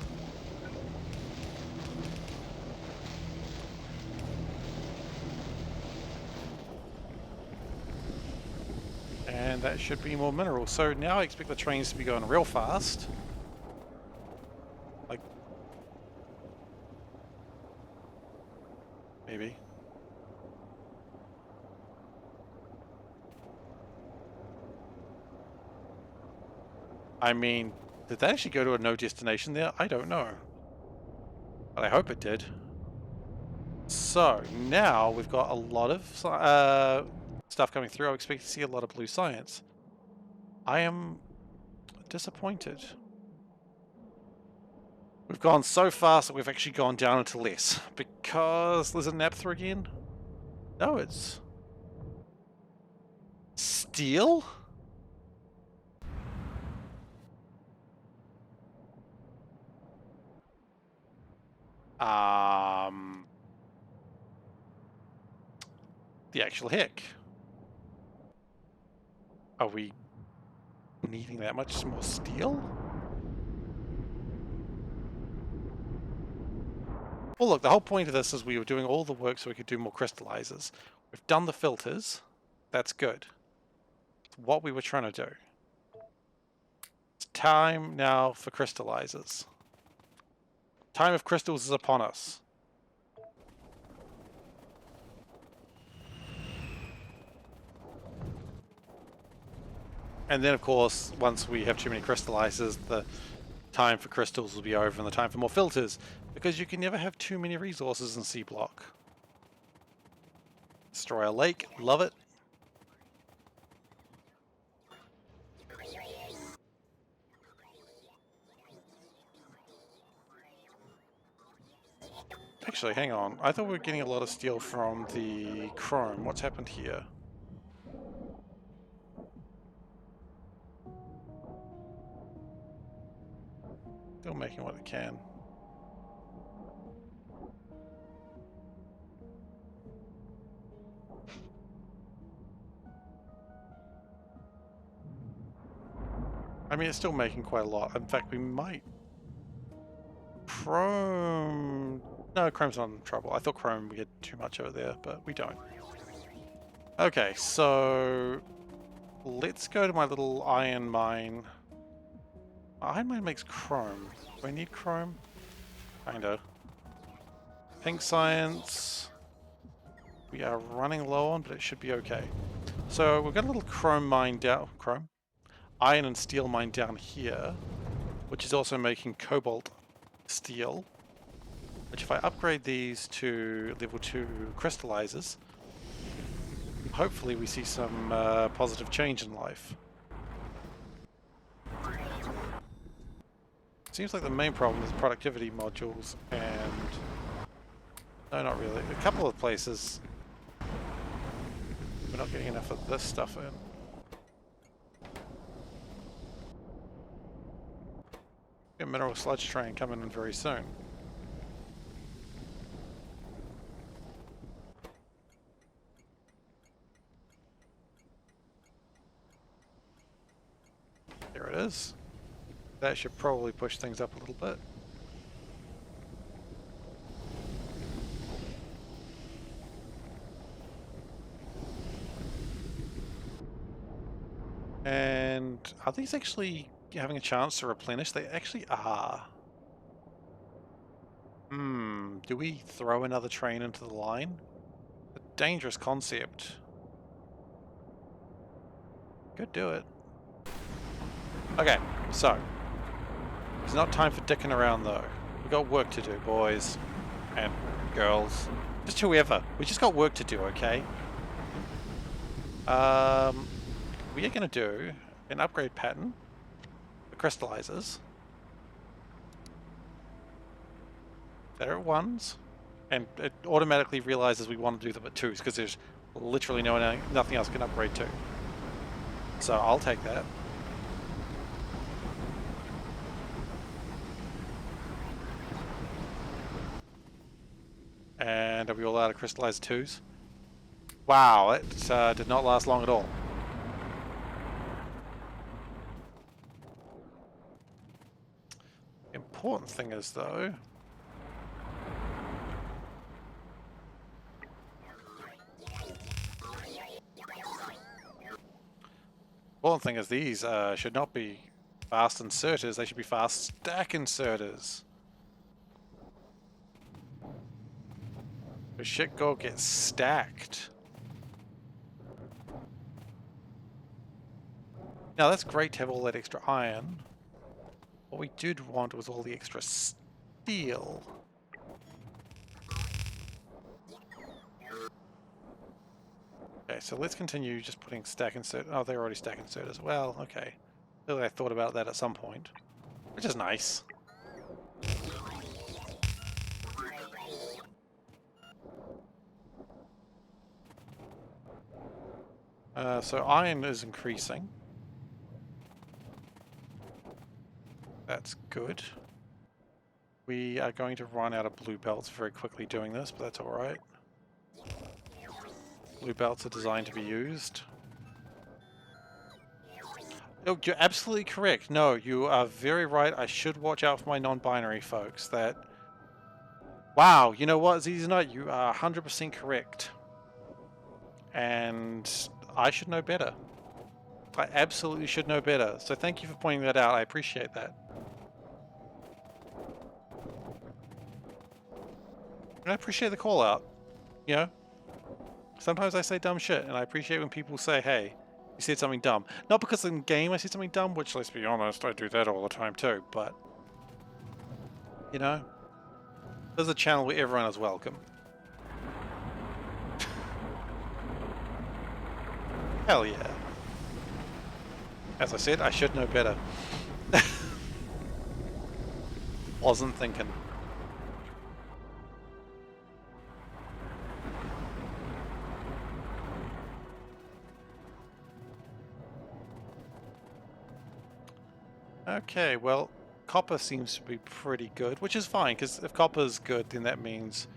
And that should be more minerals. So now I expect the trains to be going real fast. Like, maybe. I mean, did that actually go to a no destination there? I don't know. But I hope it did. So, now we've got a lot of stuff coming through. I expect to see a lot of blue science. I am disappointed. We've gone so fast that we've actually gone down into less. Because there's a naphtha again? No, it's steel? The actual heck. Are we needing that much more steel? Well, look, the whole point of this is we were doing all the work so we could do more crystallizers. We've done the filters. That's good. It's what we were trying to do. It's time now for crystallizers. Time of crystals is upon us. And then, of course, once we have too many crystallizers, the time for crystals will be over and the time for more filters Because you can never have too many resources in SeaBlock. Destroy a lake, love it. Actually, hang on. I thought we were getting a lot of steel from the chrome. What's happened here? Still making what it can. I mean, it's still making quite a lot. In fact, we might... Chrome... No, Chrome's not in trouble. I thought Chrome, we had too much over there, but we don't. Okay, so... Let's go to my little iron mine. Iron mine makes chrome. Do I need chrome? Kinda. Pink science. We are running low on, but it should be okay. So we've got a little chrome mine down... Chrome? Iron and steel mine down here, which is also making cobalt steel. Which if I upgrade these to level 2 crystallizers, hopefully we see some positive change in life. Seems like the main problem is productivity modules and... No, not really. A couple of places we're not getting enough of this stuff in. A mineral sludge train coming in very soon. There it is. That should probably push things up a little bit. And are these actually having a chance to replenish? They actually are. Do we throw another train into the line? A dangerous concept. Could do it. Okay, so. It's not time for dicking around though. We've got work to do, boys and girls. Just whoever. We just got work to do, okay? We are going to do an upgrade pattern for crystallizers that are at 1s, and it automatically realizes we want to do them at 2s because there's literally nothing else can upgrade to. So I'll take that. And are we all out of crystallized 2s? Wow, it did not last long at all. Important thing is though, these should not be fast inserters, they should be fast stack inserters. The shit gold gets stacked. Now that's great to have all that extra iron. What we did want was all the extra steel. Okay, so let's continue just putting stack insert. Oh, they're already stack inserters. Well, okay. Clearly I thought about that at some point, which is nice. So iron is increasing. That's good. We are going to run out of blue belts very quickly doing this, but that's alright. Blue belts are designed to be used. Oh, you're absolutely correct. No, you are very right. I should watch out for my non-binary folks. That... Wow, you know what, Zizanite? You are 100% correct. And I should know better. I absolutely should know better. So thank you for pointing that out. I appreciate that. I appreciate the call out. You know? Sometimes I say dumb shit, and I appreciate when people say, hey, you said something dumb. Not because in game I said something dumb, which, let's be honest, I do that all the time too, but... You know? There's a channel where everyone is welcome. Hell yeah. As I said, I should know better. Wasn't thinking. Okay, well, copper seems to be pretty good, which is fine, because if copper is good, then that means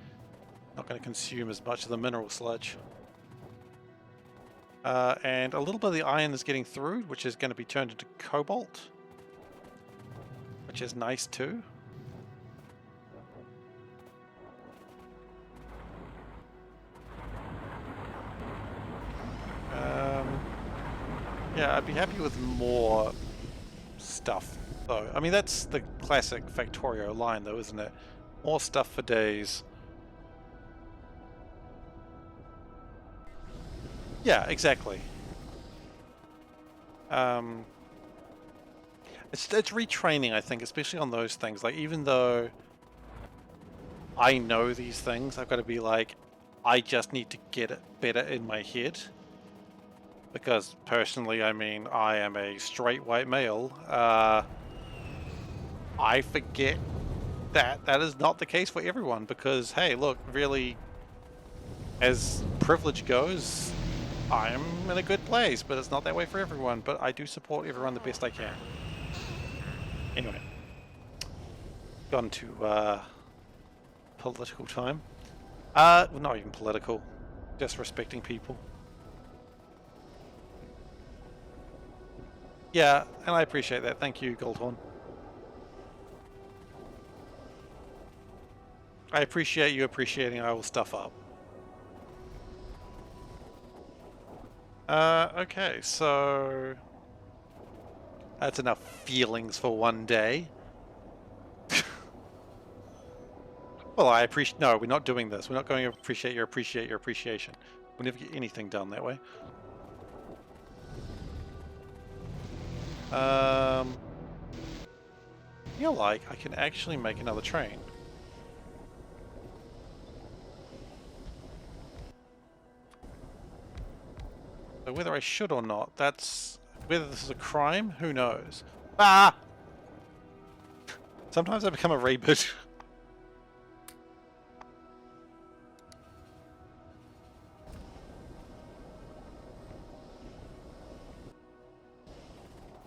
not going to consume as much of the mineral sludge. And a little bit of the iron is getting through, which is going to be turned into cobalt, which is nice too. Yeah, I'd be happy with more stuff, though. I mean, that's the classic Factorio line, though, isn't it? More stuff for days. Yeah, exactly. It's retraining, I think, especially on those things. Like, even though I know these things, I've got to be like, I just need to get it better in my head. Because personally, I mean, I am a straight white male. I forget that that is not the case for everyone. Because, hey, look, really, as privilege goes, I'm in a good place, but it's not that way for everyone. But I do support everyone the best I can. Anyway, gone to political time. Well, not even political, just respecting people. Yeah, and I appreciate that. Thank you, Goldhorn. I appreciate you appreciating I will stuff up. Okay, so that's enough feelings for one day. Well, I appreciate. No, we're not doing this. We're not going to appreciate your appreciation. We'll never get anything done that way. Feel like I can actually make another train. So whether I should or not, that's... Whether this is a crime, who knows? Ah! Sometimes I become a reboot.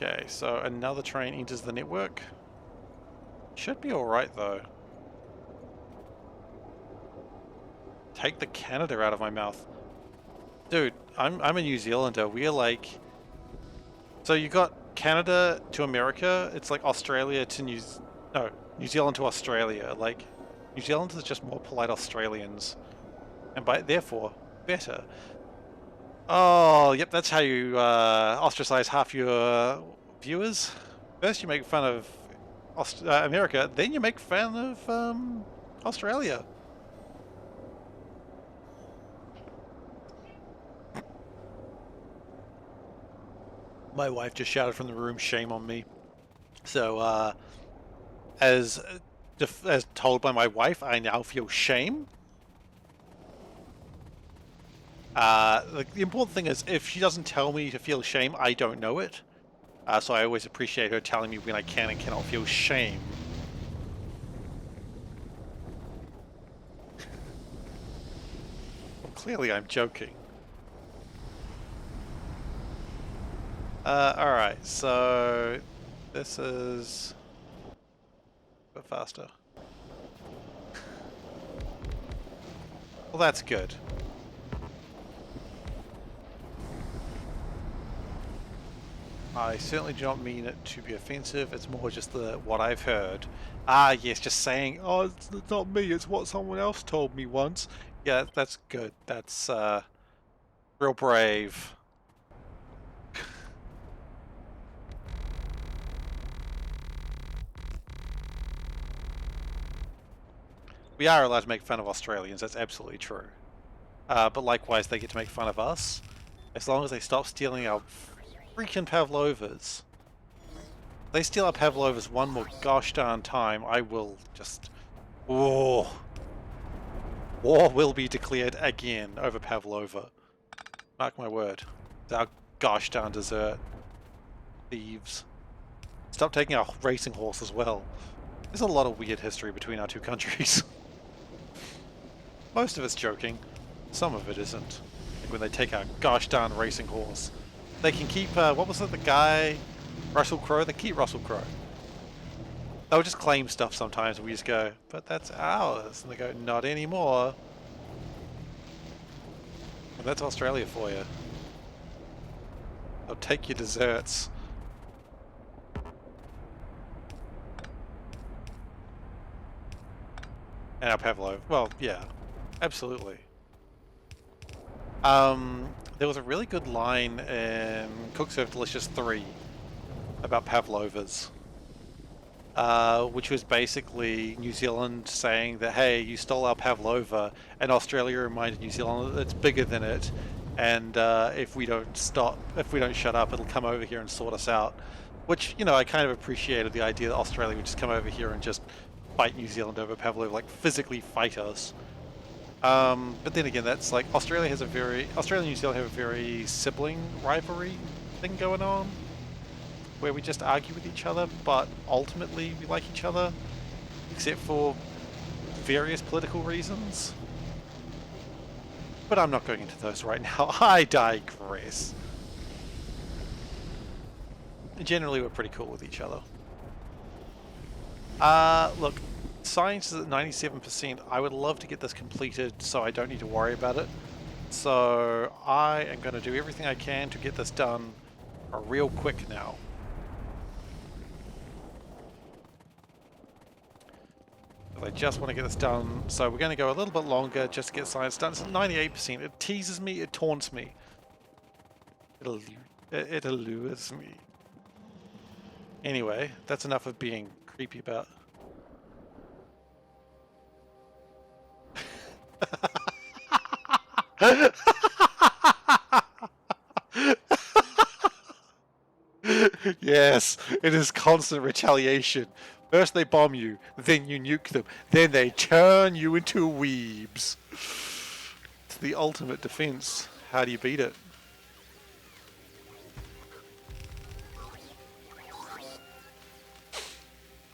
Okay, so another train enters the network. Should be alright though. Take the Canada out of my mouth. Dude, I'm a New Zealander. We're like... So you got Canada to America, it's like Australia to New Zealand to Australia. Like, New Zealanders are just more polite Australians. And therefore, better. Oh, yep, that's how you ostracize half your viewers. First you make fun of America, then you make fun of Australia. My wife just shouted from the room, shame on me. So, as told by my wife, I now feel shame. The important thing is, if she doesn't tell me to feel shame, I don't know it. So I always appreciate her telling me when I can and cannot feel shame. Well, clearly I'm joking. Alright, so this is a bit faster. Well, that's good. I certainly do not mean it to be offensive, it's more just what I've heard. Ah, yes, just saying, oh, it's not me, it's what someone else told me once. Yeah, that's good. That's, real brave. We are allowed to make fun of Australians, that's absolutely true. But likewise, they get to make fun of us, as long as they stop stealing our freaking pavlovas. If they steal our pavlovas one more gosh darn time, I will just Oh, war will be declared again over Pavlova. Mark my word. It's our gosh darn dessert. Thieves. Stop taking our racing horse as well. There's a lot of weird history between our two countries. Most of it's joking. Some of it isn't. Like when they take our gosh darn racing horse. They can keep, what was it, the guy? Russell Crowe? They keep Russell Crowe. They'll just claim stuff sometimes and we just go, but that's ours. And they go, not anymore. And that's Australia for you. They'll take your desserts. And our Pavlov. Well, yeah. Absolutely. There was a really good line in Cook Serve Delicious 3 about Pavlovas. Which was basically New Zealand saying that, hey, you stole our Pavlova, and Australia reminded New Zealand that it's bigger than it, and if we don't shut up, it'll come over here and sort us out. Which, you know, I kind of appreciated the idea that Australia would just come over here and just fight New Zealand over Pavlova, like physically fight us. But then again, that's like Australia and New Zealand have a very sibling rivalry thing going on, where we just argue with each other, but ultimately we like each other, except for various political reasons. But I'm not going into those right now. I digress. Generally, we're pretty cool with each other. Look, science is at 97%. I would love to get this completed so I don't need to worry about it. So I am going to do everything I can to get this done real quick now. I just want to get this done, so we're going to go a little bit longer just to get science done. It's at 98%. It teases me, it taunts me. It allures me. Anyway, that's enough of being creepy about. Yes, it is constant retaliation. First they bomb you, then you nuke them, then they turn you into weebs. It's the ultimate defense. How do you beat it?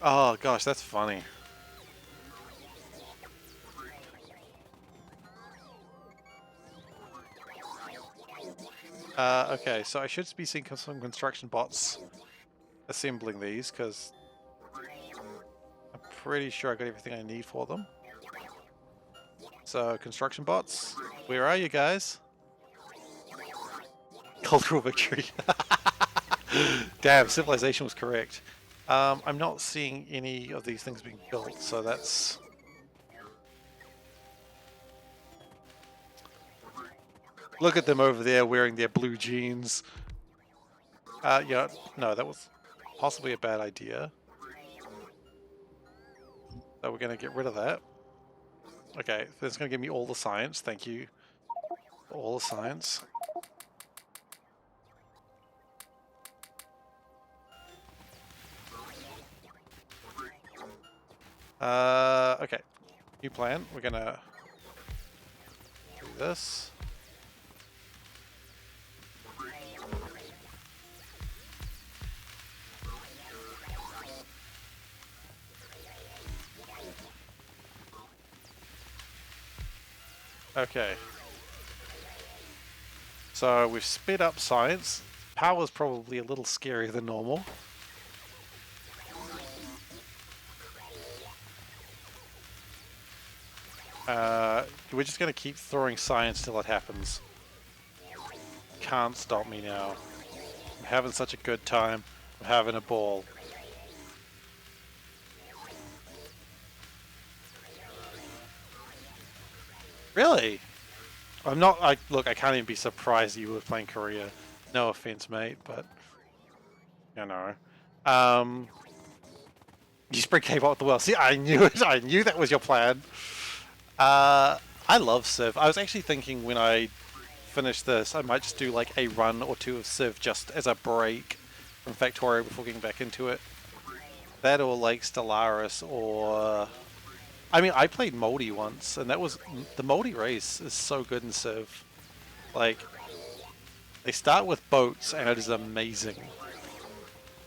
Oh gosh, that's funny. Okay, so I should be seeing some construction bots assembling these, because I'm pretty sure I got everything I need for them. So, construction bots, where are you guys? Cultural victory. Damn, civilization was correct. I'm not seeing any of these things being built, so that's... Look at them over there wearing their blue jeans. Yeah, no, that was possibly a bad idea. So we're going to get rid of that. Okay, that's going to give me all the science. Thank you. All the science. Okay. New plan. We're going to do this. Okay. So we've sped up science. Power's probably a little scarier than normal. We're just going to keep throwing science till it happens. Can't stop me now. I'm having such a good time. I'm having a ball. Really? I'm not, look, I can't even be surprised you were playing Korea. No offense, mate, but, you know. You spread K-pop with the world. See, I knew it. I knew that was your plan. I love Civ. I was actually thinking when I finish this, I might just do like a run or two of Civ just as a break from Factorio before getting back into it. That or like Stellaris or I mean, I played Moldy once, and that was the Moldy race is so good in Civ. Like, they start with boats, and it is amazing.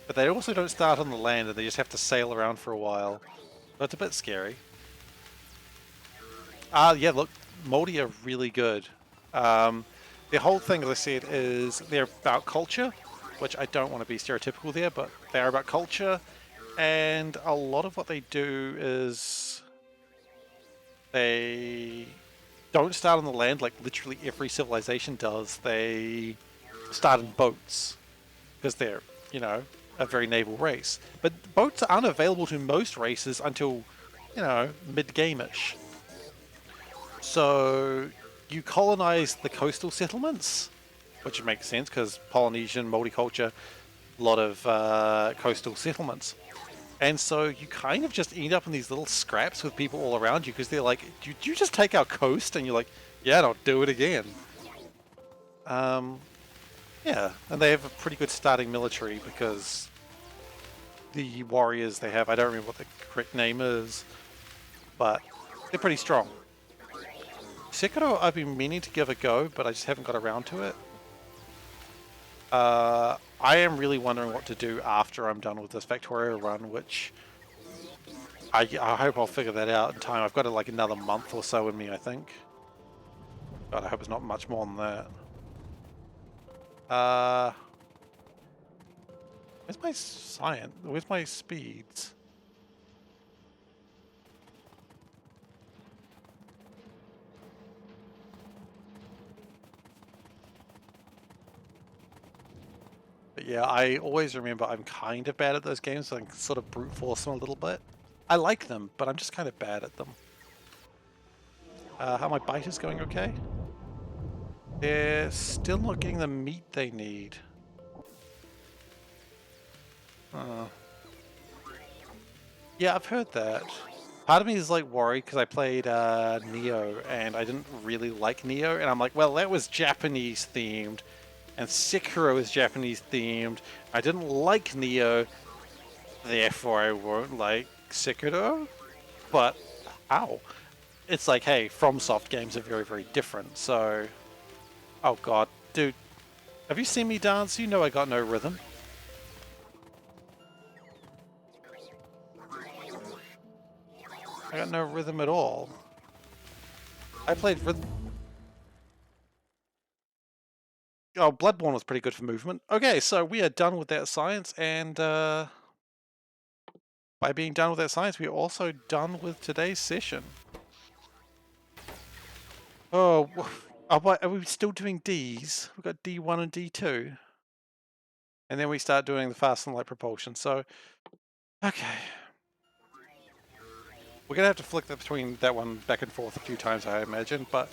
But they also don't start on the land, and they just have to sail around for a while. That's a bit scary. Yeah, look, Moldy are really good. Um, the whole thing, as I said, is they're about culture, which I don't want to be stereotypical there, but they are about culture, and a lot of what they do is they don't start on the land like literally every civilization does. They start in boats because they're, you know, a very naval race. But boats aren't available to most races until, you know, mid-game-ish. So you colonize the coastal settlements, which makes sense because Polynesian multiculture, a lot of coastal settlements. And so you kind of just end up in these little scraps with people all around you because they're like, "Did you just take our coast?" And you're like, "Yeah, and I'll do it again." Um, yeah, and they have a pretty good starting military because the warriors they have, I don't remember what the correct name is, but they're pretty strong. Sekiro I've been meaning to give a go, but I just haven't got around to it. I am really wondering what to do after I'm done with this Factorio run, which I hope I'll figure that out in time. I've got like another month or so in me, I think. God, I hope it's not much more than that. Where's my science? Where's my speeds? But yeah, I always remember I'm kind of bad at those games, so I can sort of brute force them a little bit. I like them, but I'm just kind of bad at them. How my bite is going okay? They're still not getting the meat they need. Yeah, I've heard that. Part of me is like worried because I played Neo and I didn't really like Neo, and I'm like, well, that was Japanese themed, and Sekiro is Japanese themed. I didn't like Neo, therefore I won't like Sekiro. But ow, it's like, hey, FromSoft games are very, very different. So, oh god, dude, have you seen me dance? You know I got no rhythm. I got no rhythm at all. I played rhythm. Oh, Bloodborne was pretty good for movement. Okay, so we are done with that science, and by being done with that science, we are also done with today's session. Oh, are we still doing Ds? We've got D1 and D2. And then we start doing the fast and light propulsion. So, okay. We're going to have to flick between that one back and forth a few times, I imagine, but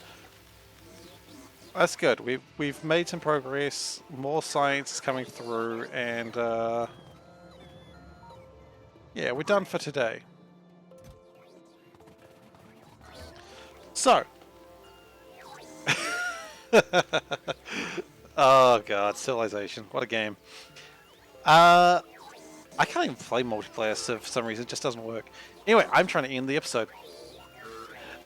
that's good. We've made some progress, more science is coming through, and yeah, we're done for today. So, oh god, Civilization, what a game. I can't even play multiplayer, so for some reason it just doesn't work. Anyway, I'm trying to end the episode.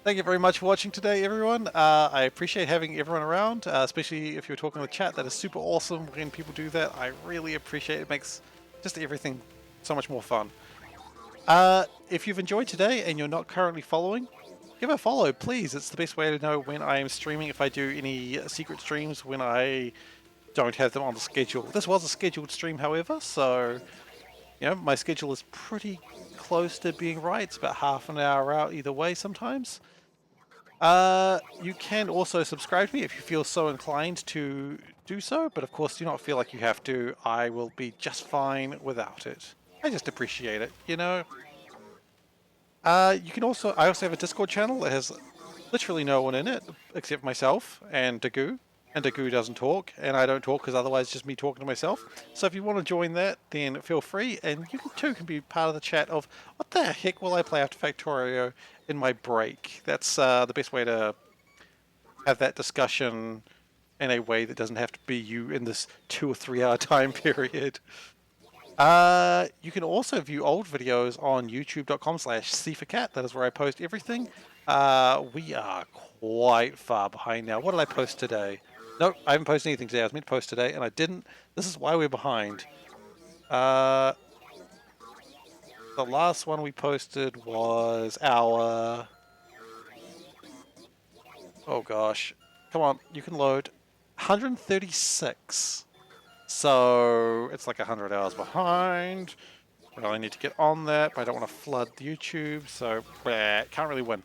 Thank you very much for watching today, everyone. I appreciate having everyone around, especially if you're talking in the chat. That is super awesome when people do that. I really appreciate it. It makes just everything so much more fun. If you've enjoyed today and you're not currently following, give a follow, please. It's the best way to know when I am streaming, if I do any secret streams, when I don't have them on the schedule. This was a scheduled stream, however, so you know, my schedule is pretty close to being right. It's about half an hour out either way sometimes. You can also subscribe to me if you feel so inclined to do so, but of course do not feel like you have to. I will be just fine without it. I just appreciate it, you know? You can also, I also have a Discord channel that has literally no one in it except myself and Dagu. And Dagu doesn't talk, and I don't talk because otherwise it's just me talking to myself. So if you want to join that, then feel free, and you too can be part of the chat of what the heck will I play after Factorio in my break. That's the best way to have that discussion in a way that doesn't have to be you in this 2 or 3 hour time period. You can also view old videos on youtube.com/SeiferKatt. That is where I post everything. We are quite far behind now. What did I post today? Nope, I haven't posted anything today. I was meant to post today, and I didn't. This is why we're behind. The last one we posted was our... Oh gosh. Come on, you can load. 136. So it's like 100 hours behind. Well, I need to get on that, but I don't want to flood YouTube, so can't really win.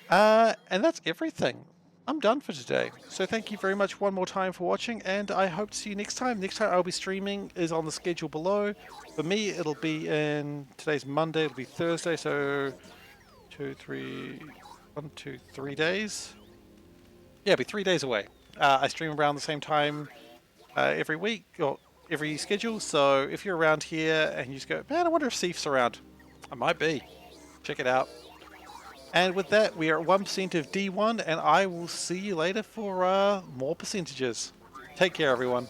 And that's everything. I'm done for today. So thank you very much one more time for watching, and I hope to see you next time. Next time I'll be streaming is on the schedule below. For me, it'll be today's Monday, it'll be Thursday, so 3 days. Yeah, it'll be 3 days away. I stream around the same time every week, or every schedule, so if you're around here and you just go, man, I wonder if Seif's around. I might be. Check it out. And with that, we are at 1% of D1, and I will see you later for more percentages. Take care, everyone.